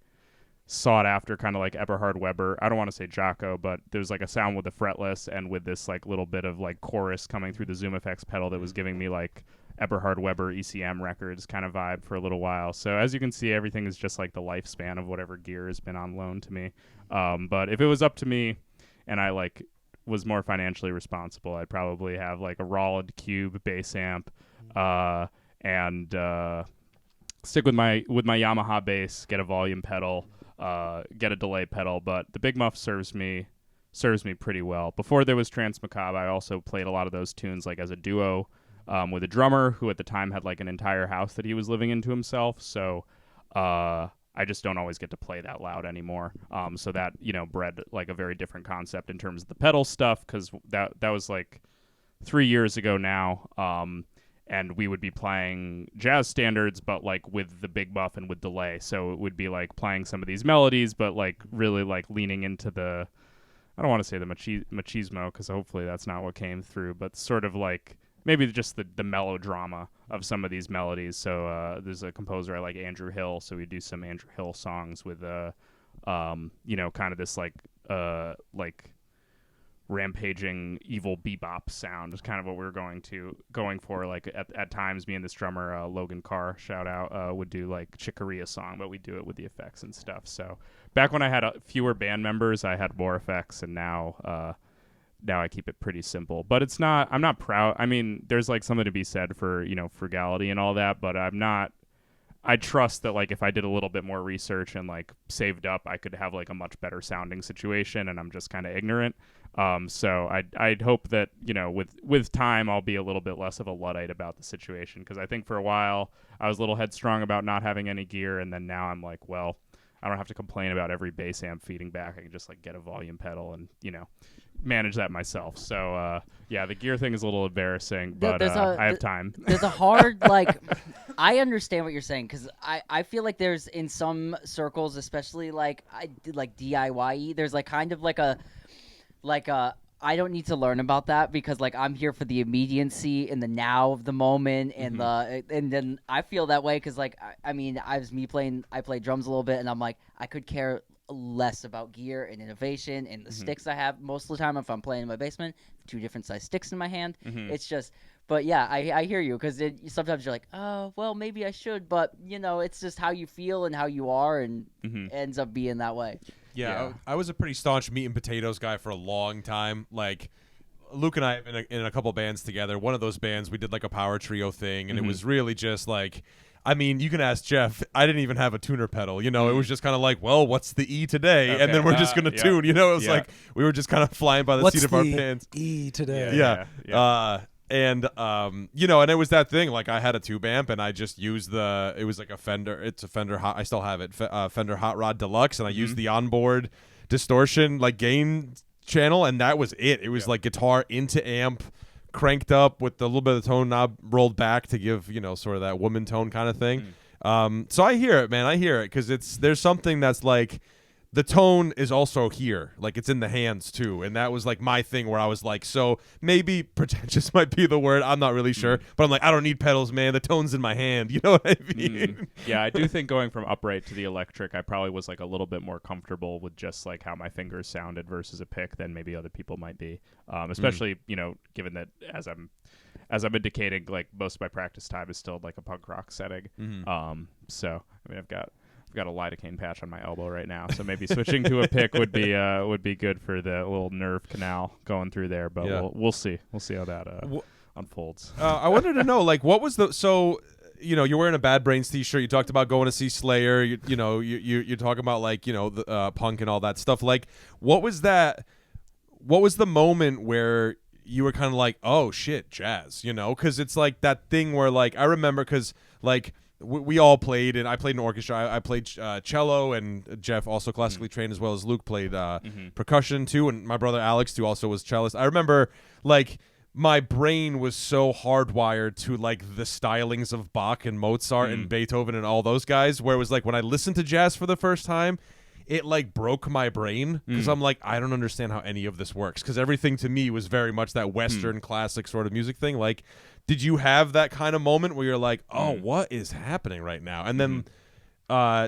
sought after kind of like Eberhard Weber. I don't want to say Jaco, but there's like a sound with the fretless and with this like little bit of like chorus coming through the Zoom effects pedal that was giving me like Eberhard Weber ECM records kind of vibe for a little while. So as you can see, everything is just like the lifespan of whatever gear has been on loan to me. But if it was up to me and I like was more financially responsible, I'd probably have like a Roland Cube bass amp, and stick with my Yamaha bass, get a volume pedal, get a delay pedal. But the Big Muff serves me pretty well. Before there was Trance Macabre, I also played a lot of those tunes like as a duo with a drummer who at the time had like an entire house that he was living into himself. So I just don't always get to play that loud anymore. So that bred like a very different concept in terms of the pedal stuff, because that was like 3 years ago now. And we would be playing jazz standards, but like with the Big Muff and with delay. So it would be like playing some of these melodies, but like really like leaning into the, I don't want to say the machismo, because hopefully that's not what came through, but sort of like maybe just the melodrama of some of these melodies. So there's a composer I like, Andrew Hill. So we do some Andrew Hill songs with, kind of this like rampaging evil bebop sound is kind of what we were going for. Like at times, me and this drummer Logan Carr, shout out, would do like Chicoria song, but we do it with the effects and stuff. So back when I had fewer band members, I had more effects, and now I keep it pretty simple. But I'm not proud. I mean, there's like something to be said for frugality and all that, but I trust that like if I did a little bit more research and like saved up, I could have like a much better sounding situation, and I'm just kind of ignorant. So I'd hope that with time I'll be a little bit less of a Luddite about the situation, because I think for a while I was a little headstrong about not having any gear, and then now I'm like, well, I don't have to complain about every bass amp feeding back. I can just like get a volume pedal and manage that myself. So the gear thing is a little embarrassing, but I have time. There's a hard I understand what you're saying, because I feel like there's in some circles, especially like DIY, there's like kind of like a I don't need to learn about that, because like I'm here for the immediacy and the now of the moment, and and then I feel that way because like I mean I play drums a little bit, and I'm like I could care less about gear and innovation and the sticks I have most of the time. If I'm playing in my basement, 2 different size sticks in my hand, it's just. But yeah, I hear you, because sometimes you're like, oh well, maybe I should, but it's just how you feel and how you are, and it ends up being that way. Yeah. I was a pretty staunch meat and potatoes guy for a long time. Like Luke and I have been in a couple bands together. One of those bands, we did like a power trio thing, and it was really just like, I mean, you can ask Jeff. I didn't even have a tuner pedal. You know, it was just kind of like, well, what's the E today? Okay. And then we're just going to tune. You know, it was like we were just kind of flying by the seat of our pants. E today? Yeah. And you know, and it was that thing. Like I had a tube amp, and I just used it was like a Fender. It's a Fender. I still have it. Fender Hot Rod Deluxe, and I used the onboard distortion like gain channel, and that was it. It was like guitar into amp, cranked up with a little bit of the tone knob rolled back to give, you know, sort of that woman tone kind of thing. So I hear it, man. I hear it because there's something that's like the tone is also here, like it's in the hands too, and that was like my thing where I was like, so maybe pretentious might be the word. I'm not really sure, but I'm like, I don't need pedals, man. The tone's in my hand. You know what I mean? Yeah, I do think going from upright to the electric, I probably was like a little bit more comfortable with just like how my fingers sounded versus a pick than maybe other people might be. Especially, you know, given that as I'm indicating, like most of my practice time is still like a punk rock setting. So I mean, I've got a lidocaine patch on my elbow right now, so maybe switching to a pick would be good for the little nerve canal going through there. But we'll see how that unfolds. I wanted to know, like, what was you know, you're wearing a Bad Brains t-shirt. You talked about going to see Slayer. You're talking about like, you know, the punk and all that stuff. Like, what was that? What was the moment where you were kind of like, oh shit, jazz? You know, because it's like that thing where like I remember because like. We all played, and I played in orchestra. I played cello, and Jeff also classically trained as well as Luke played percussion too, and my brother Alex too also was cellist. I remember like my brain was so hardwired to like the stylings of Bach and Mozart and Beethoven and all those guys, where it was like when I listened to jazz for the first time, it like broke my brain because I'm like, I don't understand how any of this works, because everything to me was very much that Western classic sort of music thing. Like, did you have that kind of moment where you're like, oh, what is happening right now? And then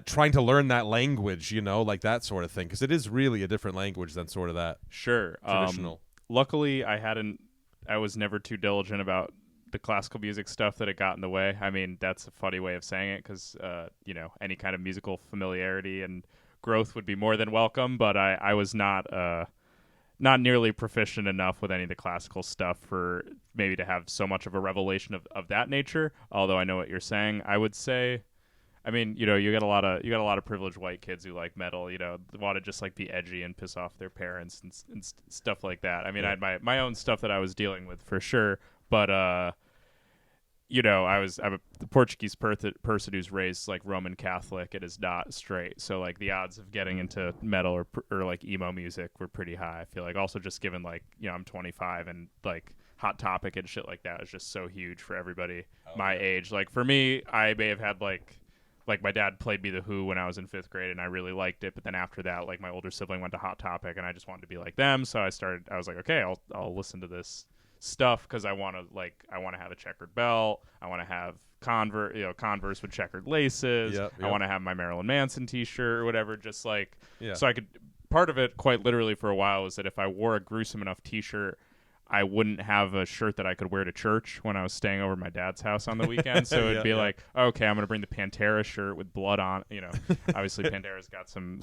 trying to learn that language, you know, like that sort of thing, because it is really a different language than sort of that traditional. Luckily, I was never too diligent about the classical music stuff that it got in the way. I mean, that's a funny way of saying it, because you know, any kind of musical familiarity and growth would be more than welcome, but I was not nearly proficient enough with any of the classical stuff for maybe to have so much of a revelation of that nature. Although I know what you're saying, I would say, I mean, you know, you got a lot of privileged white kids who like metal, you know, want to just like be edgy and piss off their parents and stuff like that. I mean, I had my own stuff that I was dealing with for sure, but you know, I'm the Portuguese person who's raised like Roman Catholic. It is not straight, so like the odds of getting into metal or like emo music were pretty high. I feel like also just given like, you know, I'm 25 and like Hot Topic and shit like that is just so huge for everybody my age. Like for me, I may have had like my dad played me The Who when I was in 5th grade and I really liked it, but then after that, like my older sibling went to Hot Topic and I just wanted to be like them, so I was like, okay, I'll listen to this stuff because I want to have a checkered belt. I want to have Converse with checkered laces. Yep. I want to have my Marilyn Manson t-shirt or whatever. Just like, so I could, part of it quite literally for a while was that if I wore a gruesome enough t-shirt, I wouldn't have a shirt that I could wear to church when I was staying over at my dad's house on the weekend. So it'd be like, okay, I'm going to bring the Pantera shirt with blood on, you know, obviously Pantera's got some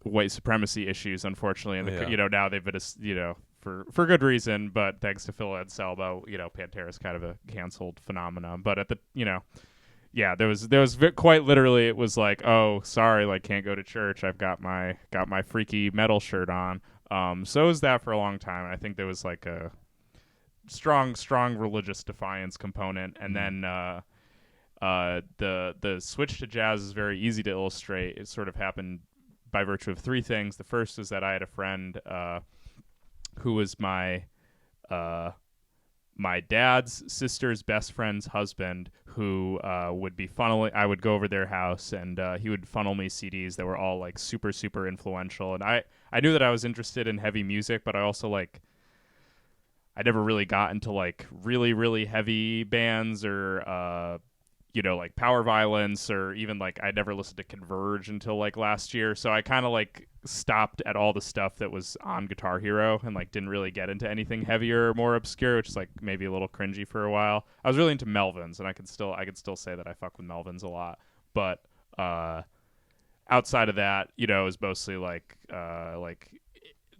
white supremacy issues, unfortunately, and you know, now they've been, you know, for good reason, but thanks to Phil Anselmo, you know, Pantera's kind of a canceled phenomenon. But at the, you know, there was quite literally, it was like, oh, sorry, like can't go to church. I've got my freaky metal shirt on. So it was that for a long time. I think there was like a strong religious defiance component, and then the switch to jazz is very easy to illustrate. It sort of happened by virtue of three things. The first is that I had a friend who was my dad's sister's best friend's husband, who would be funneling. I would go over their house, and he would funnel me CDs that were all like super, super influential. And I knew that I was interested in heavy music, but I also like, I never really got into like really, really heavy bands or you know, like Power Violence, or even like I never listened to Converge until like last year. So I kind of like stopped at all the stuff that was on Guitar Hero and like didn't really get into anything heavier or more obscure, which is like maybe a little cringy for a while. I was really into Melvins, and I could still say that I fuck with Melvins a lot. But outside of that, you know, it was mostly like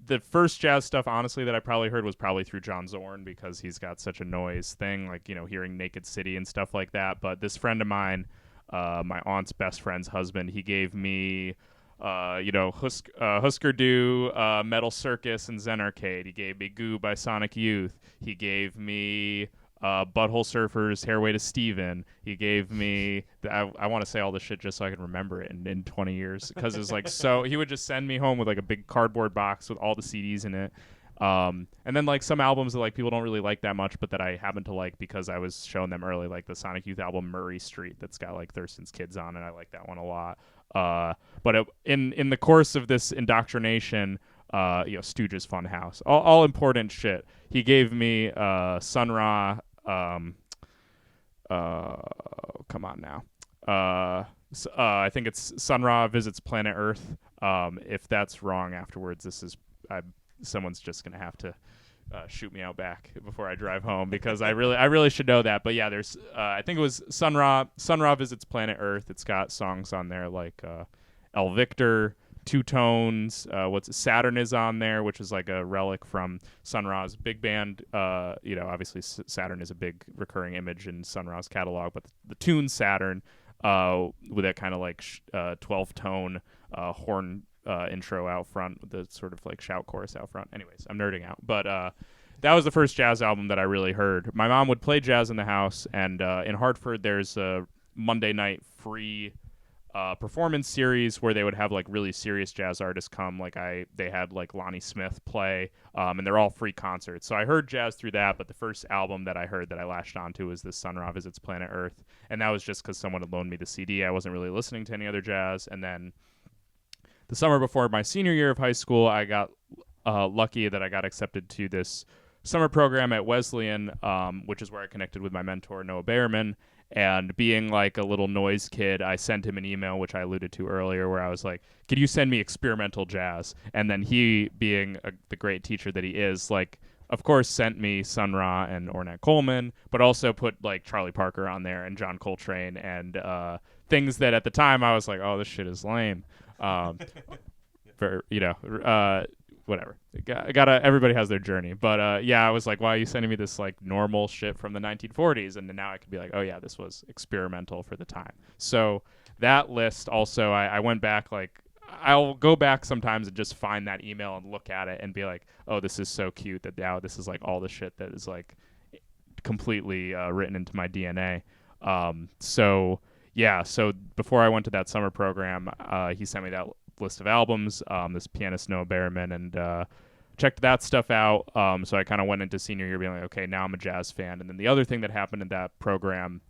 the first jazz stuff, honestly, that I probably heard was probably through John Zorn, because he's got such a noise thing, like, you know, hearing Naked City and stuff like that. But this friend of mine, my aunt's best friend's husband, he gave me, Husker Du, Metal Circus, and Zen Arcade. He gave me Goo by Sonic Youth. He gave me Butthole Surfers, Hairway to Steven. He gave me, I want to say all this shit just so I can remember it in 20 years, because it's like, so he would just send me home with like a big cardboard box with all the CDs in it. And then like some albums that like people don't really like that much, but that I happen to like because I was showing them early, like the Sonic Youth album Murray Street, that's got like Thurston's Kids on, and I like that one a lot. But in the course of this indoctrination, Stooges Funhouse, all important shit. He gave me Sun Ra. Come on now. I think it's Sun Ra Visits Planet Earth. If that's wrong afterwards, someone's just gonna have to shoot me out back before I drive home, because I really should know that. But yeah, there's I think it was Sun Ra Visits Planet Earth. It's got songs on there like El Victor, Two Tones, Saturn is on there, which is like a relic from Sun Ra's big band. Obviously Saturn is a big recurring image in Sun Ra's catalog, but the tune Saturn, with that kind of like 12-tone horn intro out front, with the sort of like shout chorus out front. Anyways, I'm nerding out, but that was the first jazz album that I really heard. My mom would play jazz in the house, and in Hartford there's a Monday night free performance series where they would have like really serious jazz artists come. Like they had like Lonnie Smith play, and they're all free concerts. So I heard jazz through that, but the first album that I heard that I latched onto was this Sun Ra Visits Planet Earth, and that was just because someone had loaned me the CD. I wasn't really listening to any other jazz. And then the summer before my senior year of high school, I got lucky that I got accepted to this summer program at Wesleyan, which is where I connected with my mentor, Noah Behrman. And being like a little noise kid, I sent him an email, which I alluded to earlier, where I was like, could you send me experimental jazz? And then he, being the great teacher that he is, like, of course, sent me Sun Ra and Ornette Coleman, but also put like Charlie Parker on there and John Coltrane and things that at the time I was like, oh, this shit is lame. Whatever. Everybody has their journey. But I was like, why are you sending me this like normal shit from the 1940s? And then now I could be like, oh yeah, this was experimental for the time. So that list also, I went back, like, I'll go back sometimes and just find that email and look at it and be like, oh, this is so cute that now this is like all the shit that is like completely written into my DNA. So before I went to that summer program, he sent me that list of albums, this pianist Noah Behrman, and checked that stuff out. So I kind of went into senior year being like, okay, now I'm a jazz fan. And then the other thing that happened in that program,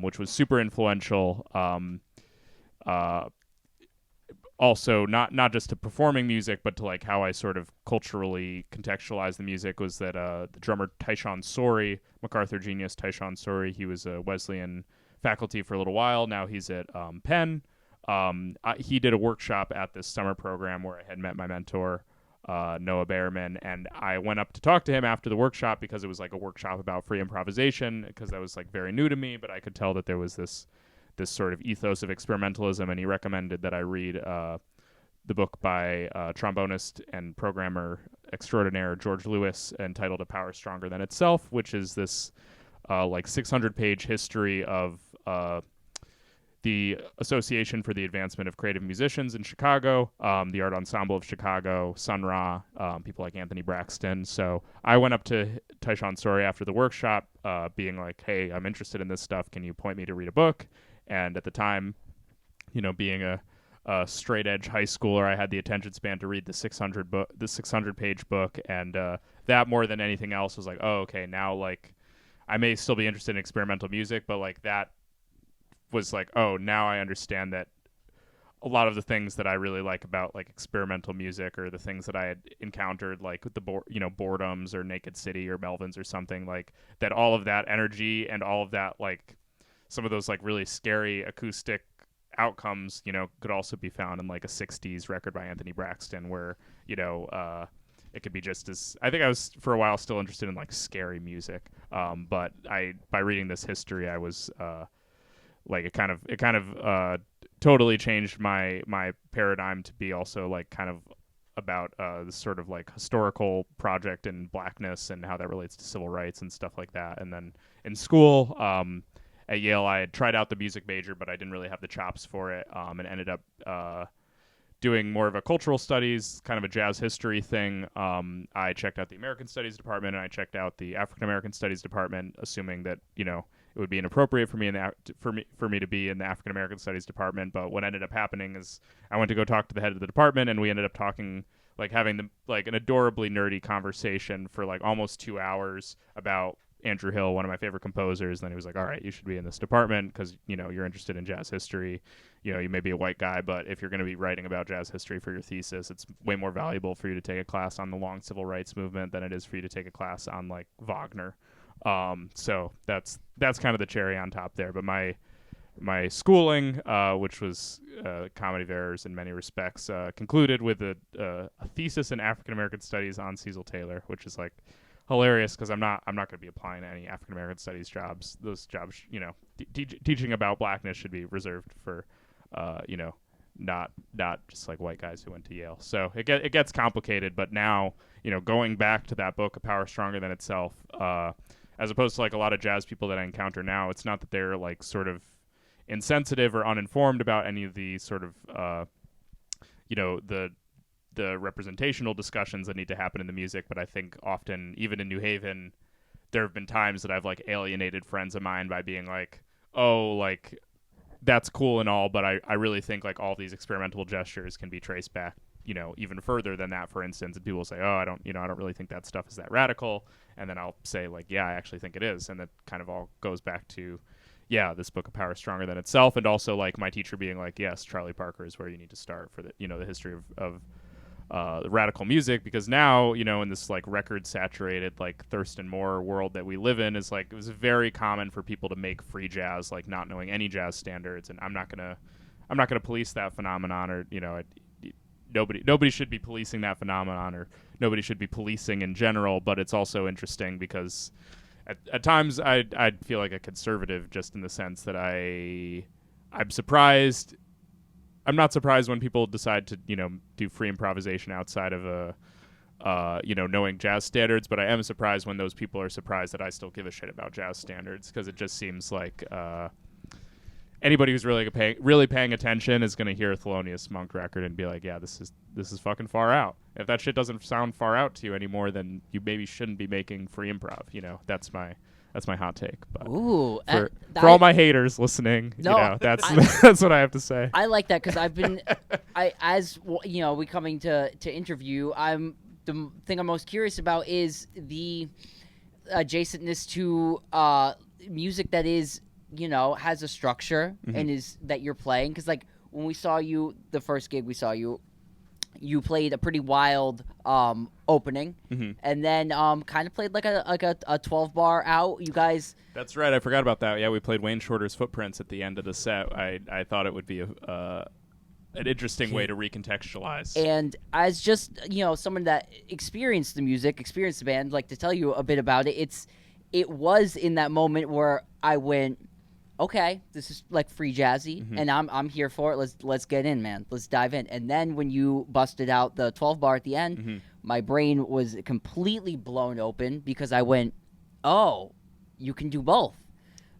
which was super influential, also not just to performing music, but to like how I sort of culturally contextualize the music, was that the drummer Tyshawn Sorey, MacArthur genius Tyshawn Sorey, he was a Wesleyan faculty for a little while. Now he's at Penn. He did a workshop at this summer program where I had met my mentor, Noah Behrman, and I went up to talk to him after the workshop because it was like a workshop about free improvisation, because that was like very new to me, but I could tell that there was this sort of ethos of experimentalism, and he recommended that I read the book by trombonist and programmer extraordinaire George Lewis, entitled A Power Stronger Than Itself, which is this like 600-page history of the Association for the Advancement of Creative Musicians in Chicago, the Art Ensemble of Chicago, Sun Ra, people like Anthony Braxton. So I went up to Tyshawn Sorey after the workshop, being like, hey, I'm interested in this stuff. Can you point me to read a book? And at the time, being a straight edge high schooler, I had the attention span to read the 600-page book. And that, more than anything else, was like, oh, okay, now like I may still be interested in experimental music, but like that was like, oh, now I understand that a lot of the things that I really like about like experimental music, or the things that I had encountered, like with the Boredoms or Naked City or Melvins or something, like that, all of that energy and all of that, like some of those like really scary acoustic outcomes, could also be found in like a 60s record by Anthony Braxton, where, it could be just as, I think I was for a while still interested in like scary music. But by reading this history, I was, like it kind of totally changed my paradigm to be also like kind of about this sort of like historical project in Blackness and how that relates to civil rights and stuff like that. And then in school, at Yale, I had tried out the music major, but I didn't really have the chops for it, and ended up doing more of a cultural studies, kind of a jazz history thing. I checked out the American Studies department, and I checked out the African American Studies department, assuming that it would be inappropriate for me for me to be in the African American Studies department. But what ended up happening is I went to go talk to the head of the department, and we ended up talking, like having an adorably nerdy conversation for like almost 2 hours about Andrew Hill, one of my favorite composers. And then he was like, all right, you should be in this department because you're interested in jazz history. You may be a white guy, but if you're going to be writing about jazz history for your thesis, it's way more valuable for you to take a class on the long civil rights movement than it is for you to take a class on like Wagner. So that's kind of the cherry on top there. But my schooling, which was comedy of errors in many respects, concluded with a thesis in African American Studies on Cecil Taylor, which is like hilarious because I'm not going to be applying to any African American Studies jobs. Those jobs, teaching about Blackness should be reserved for, not just like white guys who went to Yale. So it gets complicated. But now, going back to that book, A Power Stronger Than Itself, as opposed to like a lot of jazz people that I encounter now, it's not that they're like sort of insensitive or uninformed about any of the sort of the representational discussions that need to happen in the music. But I think often, even in New Haven, there have been times that I've like alienated friends of mine by being like, oh, like that's cool and all, but I really think like all these experimental gestures can be traced back even further than that, for instance. And people will say, oh, I don't really think that stuff is that radical. And then I'll say like, yeah, I actually think it is. And that kind of all goes back to, yeah, this book, A Power Stronger Than Itself. And also like my teacher being like, yes, Charlie Parker is where you need to start for the, the history of radical music, because now, in this like record saturated, like Thurston Moore world that we live in, is like, it was very common for people to make free jazz, like not knowing any jazz standards. And I'm not going to police that phenomenon, or, nobody should be policing that phenomenon, or nobody should be policing in general. But it's also interesting because at times I'd feel like a conservative, just in the sense that I'm surprised. I'm not surprised when people decide to, do free improvisation outside of knowing jazz standards. But I am surprised when those people are surprised that I still give a shit about jazz standards, because it just seems like anybody who's really paying attention is going to hear a Thelonious Monk record and be like, yeah, this is fucking far out. If that shit doesn't sound far out to you anymore, then you maybe shouldn't be making free improv. That's my hot take. But Ooh, for all my haters listening, that's what I have to say. I like that because I've been, we coming to interview. The thing I'm most curious about is the adjacentness to music that is, has a structure and is that you're playing. Because like when we saw you, the first gig we saw you, you played a pretty wild opening, and then kind of played like a 12 bar out. You guys. That's right. I forgot about that. Yeah, we played Wayne Shorter's Footprints at the end of the set. I thought it would be an interesting way to recontextualize. And as just someone that experienced the music, experienced the band, like to tell you a bit about it. It was in that moment where I went, okay, this is like free jazzy, and I'm here for it. Let's get in, man. Let's dive in. And then when you busted out the 12 bar at the end, my brain was completely blown open, because I went, oh, you can do both.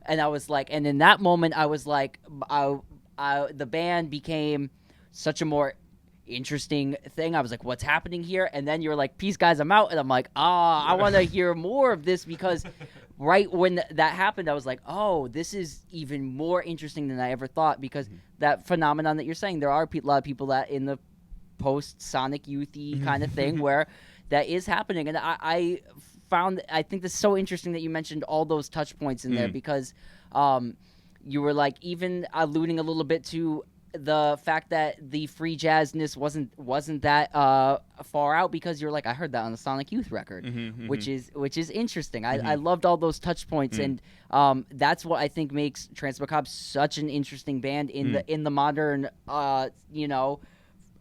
And I was like, and in that moment, I was like, the band became such a more interesting thing. I was like, what's happening here? And then you're like, peace, guys, I'm out. And I'm like, I want to hear more of this, because right when that happened, I was like, oh, this is even more interesting than I ever thought, because that phenomenon that you're saying, there are a lot of people that in the post-Sonic Youthy kind of thing where that is happening. And I think this is so interesting that you mentioned all those touch points in there, because you were like even alluding a little bit to the fact that the free jazzness wasn't that far out, because you're like, I heard that on the Sonic Youth record, which is interesting. I loved all those touch points, and that's what I think makes Trance Macabre such an interesting band in the modern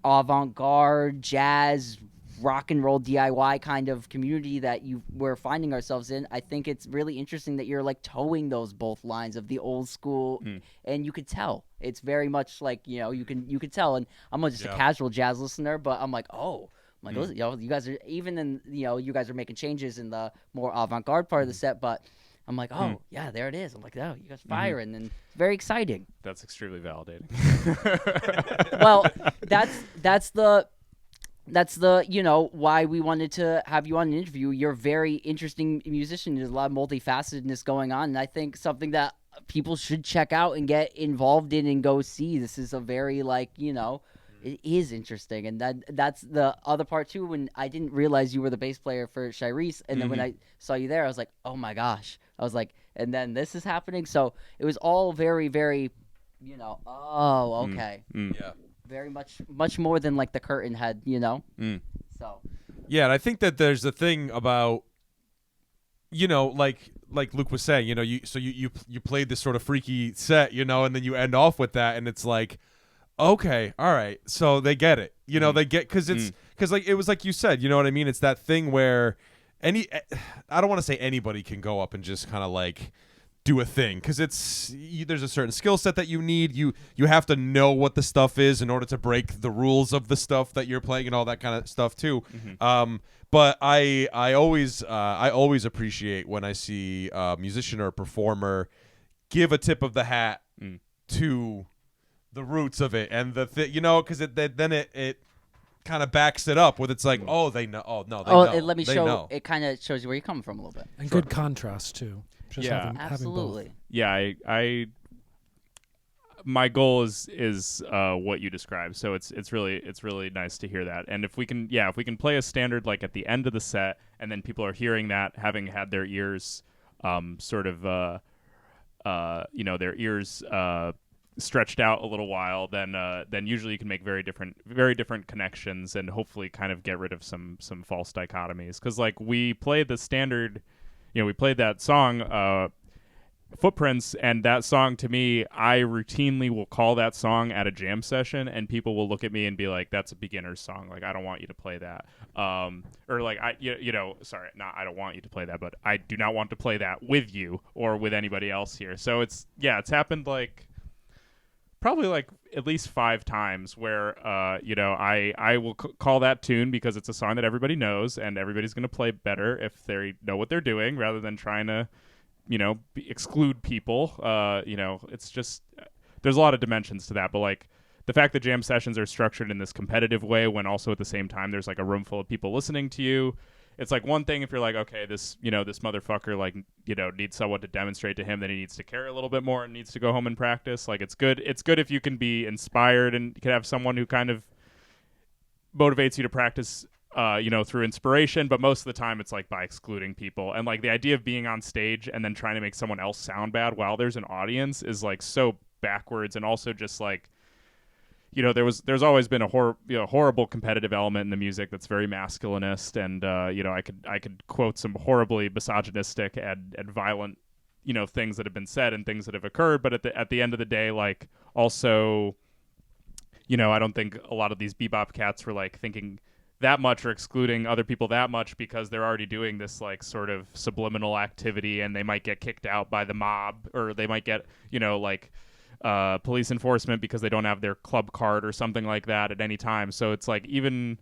avant-garde jazz rock and roll DIY kind of community that we're finding ourselves in. I think it's really interesting that you're like towing those both lines of the old school, and you could tell it's very much like you could tell. And I'm just a casual jazz listener, but I'm like, oh, I'm like, listen, you guys are even in, you guys are making changes in the more avant-garde part of the set, but I'm like, oh yeah, there it is. I'm like, oh, you guys firing, and it's very exciting. That's extremely validating. Well, that's the why we wanted to have you on an interview. You're a very interesting musician. There's a lot of multifacetedness going on, and I think something that people should check out and get involved in and go see. This is a very it is interesting, and that's the other part too. When I didn't realize you were the bass player for Shirese, and then when I saw you there, I was like, oh my gosh. I was like, and then this is happening. So it was all very, very, oh, okay. Yeah. Very much more than like the curtain had, So. Yeah, and I think that there's a thing about, like Luke was saying, you played this sort of freaky set, and then you end off with that, and it's like, okay, all right, so they get it, they get, because like it was like you said, you know what I mean? It's that thing where I don't want to say anybody can go up and just kind of like do a thing, because there's a certain skill set that you need. You have to know what the stuff is in order to break the rules of the stuff that you're playing and all that kind of stuff too. But I always appreciate when I see a musician or a performer give a tip of the hat to the roots of it and because then it kind of backs it up with it's like, oh, they know. Oh no, they know. Let me they show. know. It kind of shows you where you're coming from a little bit. And good contrast too. Just having Absolutely. both. Yeah, I my goal is what you described. So it's really nice to hear that. And if we can play a standard like at the end of the set, and then people are hearing that, having had their ears their ears stretched out a little while, then usually you can make very different connections, and hopefully kind of get rid of some false dichotomies. Because like we played the standard, we played that song Footprints, and that song, to me, I routinely will call that song at a jam session, and people will look at me and be like, that's a beginner's song, like I don't want you to play that, or like I don't want you to play that, but I do not want to play that with you or with anybody else here. So it's happened like probably like at least 5 times where I will call that tune because it's a song that everybody knows, and everybody's going to play better if they know what they're doing rather than trying to exclude people. It's just there's a lot of dimensions to that, but like the fact that jam sessions are structured in this competitive way when also at the same time there's like a room full of people listening to you. It's like one thing if you're like, okay, this motherfucker needs someone to demonstrate to him that he needs to care a little bit more and needs to go home and practice. Like it's good if you can be inspired and you can have someone who kind of motivates you to practice through inspiration, but most of the time it's like by excluding people. And like the idea of being on stage and then trying to make someone else sound bad while there's an audience is like so backwards. And also just like, there's always been a horrible competitive element in the music that's very masculinist. And, I could quote some horribly misogynistic and violent, things that have been said and things that have occurred. But at the end of the day, like also, I don't think a lot of these bebop cats were like thinking that much or excluding other people that much because they're already doing this like sort of subliminal activity, and they might get kicked out by the mob, or they might get police enforcement because they don't have their club card or something like that at any time. So it's like even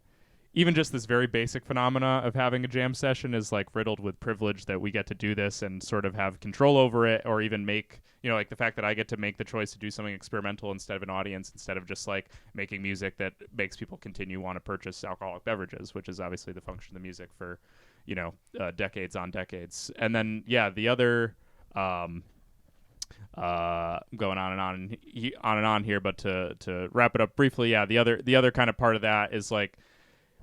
just this very basic phenomena of having a jam session is like riddled with privilege, that we get to do this and sort of have control over it, or even make, like the fact that I get to make the choice to do something experimental instead of an audience, instead of just like making music that makes people want to purchase alcoholic beverages, which is obviously the function of the music for, decades on decades. And then, the other, going on and on here, but to wrap it up briefly, the other kind of part of that is like,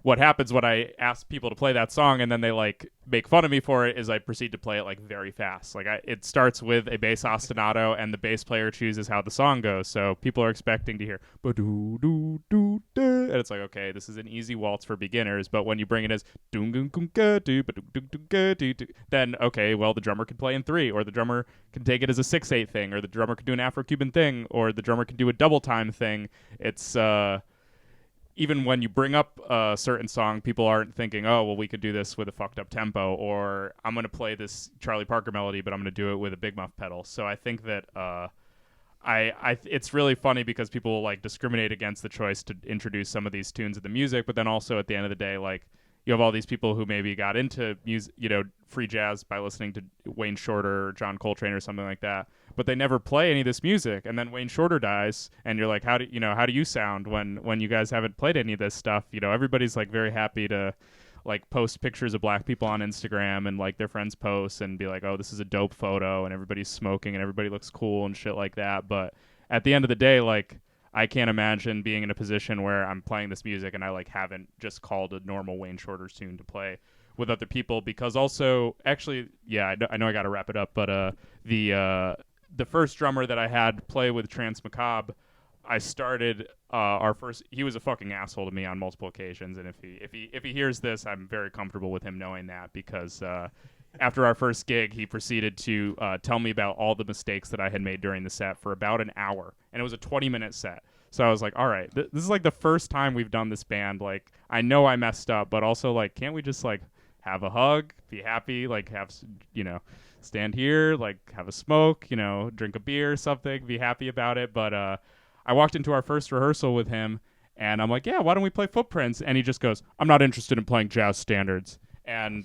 what happens when I ask people to play that song and then they like make fun of me for it is I proceed to play it like very fast. Like it starts with a bass ostinato and the bass player chooses how the song goes. So people are expecting to hear ba-doo-doo-doo-doo, and it's like, okay, this is an easy waltz for beginners, but when you bring it as then okay, well the drummer can play in 3, or the drummer can take it as a 6/8 thing, or the drummer can do an Afro-Cuban thing, or the drummer can do a double time thing. It's even when you bring up a certain song, people aren't thinking, oh, well, we could do this with a fucked up tempo, or I'm going to play this Charlie Parker melody, but I'm going to do it with a Big Muff pedal. So I think that it's really funny because people will like discriminate against the choice to introduce some of these tunes of the music, but then also at the end of the day, like you have all these people who maybe got into music, free jazz by listening to Wayne Shorter or John Coltrane or something like that, but they never play any of this music. And then Wayne Shorter dies, and you're like, how do you sound when you guys haven't played any of this stuff? Everybody's like very happy to like post pictures of black people on Instagram and like their friends post and be like, oh, this is a dope photo, and everybody's smoking and everybody looks cool and shit like that. But at the end of the day, like I can't imagine being in a position where I'm playing this music and I like haven't just called a normal Wayne Shorter tune to play with other people, because also actually, yeah, I know I got to wrap it up, but the first drummer that I had play with Trance Macabre, I started our first. He was a fucking asshole to me on multiple occasions, and if he hears this, I'm very comfortable with him knowing that, because after our first gig, he proceeded to tell me about all the mistakes that I had made during the set for about an hour, and it was a 20-minute set. So I was like, all right, this is like the first time we've done this band. Like, I know I messed up, but also like, can't we just like have a hug, be happy, like have stand here, like have a smoke, drink a beer, something, be happy about it. But I walked into our first rehearsal with him, and I'm like, yeah, why don't we play Footprints? And he just goes, I'm not interested in playing jazz standards. And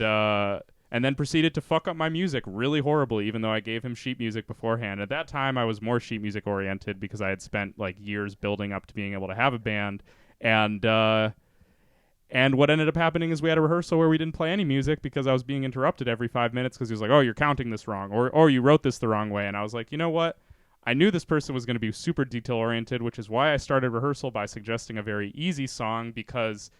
then proceeded to fuck up my music really horribly, even though I gave him sheet music beforehand. At that time, I was more sheet music oriented because I had spent like years building up to being able to have a band. And what ended up happening is we had a rehearsal where we didn't play any music because I was being interrupted every 5 minutes because he was like, oh, you're counting this wrong, or you wrote this the wrong way. And I was like, you know what? I knew this person was going to be super detail-oriented, which is why I started rehearsal by suggesting a very easy song, because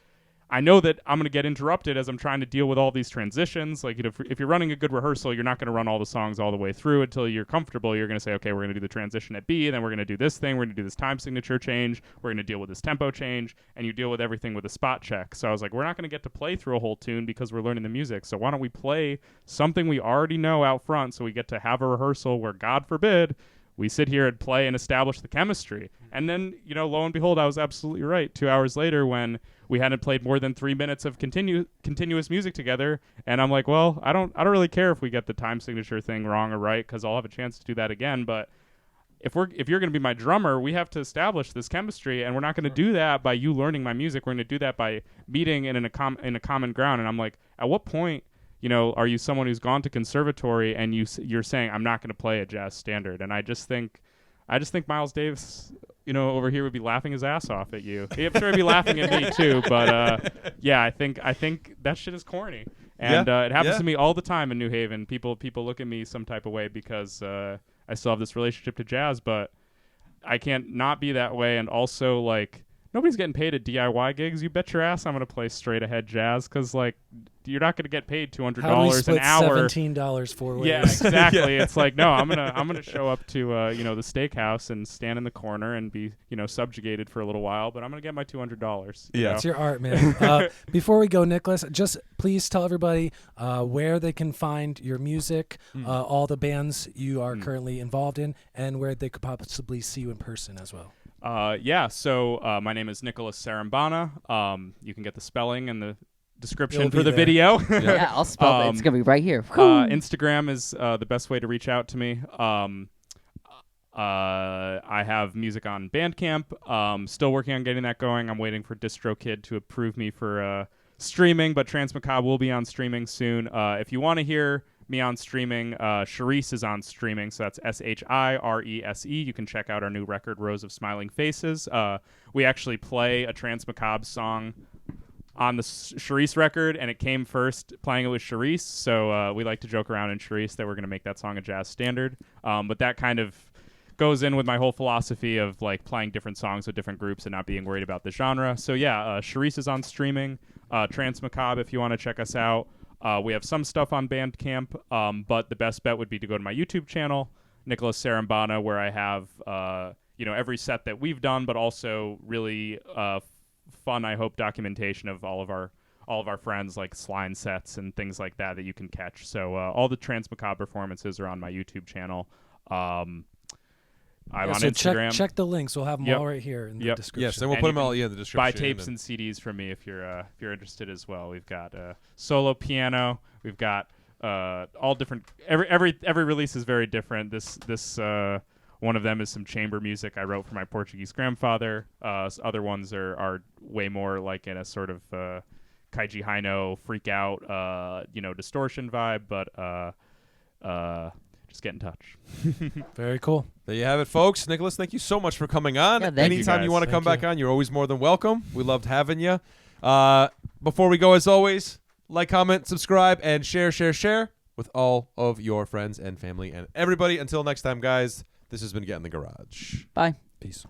I know that I'm going to get interrupted as I'm trying to deal with all these transitions. Like, if you're running a good rehearsal, you're not going to run all the songs all the way through until you're comfortable. You're going to say, okay, we're going to do the transition at B, and then we're going to do this thing. We're going to do this time signature change. We're going to deal with this tempo change, and you deal with everything with a spot check. So I was like, we're not going to get to play through a whole tune because we're learning the music. So why don't we play something we already know out front so we get to have a rehearsal where, God forbid, we sit here and play and establish the chemistry. And then, lo and behold, I was absolutely right. 2 hours later, when we hadn't played more than 3 minutes of continuous music together, and I'm like, well, I don't really care if we get the time signature thing wrong or right, because I'll have a chance to do that again. But if you're going to be my drummer, we have to establish this chemistry, and we're not going to do that by you learning my music. We're going to do that by meeting in a common ground. And I'm like, at what point, are you someone who's gone to conservatory and you're saying I'm not going to play a jazz standard? And I just think Miles Davis, over here would be laughing his ass off at you. I'm sure he'd be laughing at me too. But yeah, I think that shit is corny, and it happens to me all the time in New Haven. People look at me some type of way because I still have this relationship to jazz, but I can't not be that way. And also, like, nobody's getting paid at DIY gigs. You bet your ass I'm going to play straight ahead jazz, because like you're not going to get paid $200 an hour. $17 4 ways. Yeah, exactly. It's like, no, I'm gonna show up to the steakhouse and stand in the corner and be subjugated for a little while, but I'm gonna get my $200. Yeah, it's your art, man. Before we go, Nicholas, just please tell everybody where they can find your music, all the bands you are currently involved in, and where they could possibly see you in person as well. So my name is Nicholas Serrambana. You can get the spelling and the description It'll for be the there. video. Yeah, I'll spell it. It's gonna be right here. Instagram is the best way to reach out to me. I have music on Bandcamp. Still working on getting that going. I'm waiting for DistroKid to approve me for streaming, but Trance Macabre will be on streaming soon. If you want to hear me on streaming, Shirese is on streaming, so that's SHIRESE. You can check out our new record, Rows of Smiling Faces. We actually play a Trance Macabre song on the Shirese record, and it came first playing it with Shirese, so we like to joke around in Shirese that we're going to make that song a jazz standard. But that kind of goes in with my whole philosophy of like playing different songs with different groups and not being worried about the genre. So yeah, Shirese is on streaming. Trance Macabre, if you want to check us out. We have some stuff on Bandcamp, but the best bet would be to go to my YouTube channel, Nicholas Serrambana, where I have every set that we've done, but also really fun, I hope, documentation of all of our friends, like slime sets and things like that you can catch. So all the Trance Macabre performances are on my YouTube channel. I'm on Instagram. Check the links. We'll have them all right here in the description. Yes, and we'll put them all in the description. Buy tapes and CDs from me if you're interested as well. We've got solo piano. We've got all different. Every release is very different. This One of them is some chamber music I wrote for my Portuguese grandfather. Other ones are way more like in a sort of Kaiji Hino freak out, distortion vibe. But just get in touch. Very cool. There you have it, folks. Nicholas, thank you so much for coming on. Yeah, thank you, Anytime you guys. want to come Thank back you. on, you're always more than welcome. We loved having you. Before we go, as always, like, comment, subscribe, and share with all of your friends and family and everybody. Until next time, guys, this has been Get in the Garage. Bye. Peace.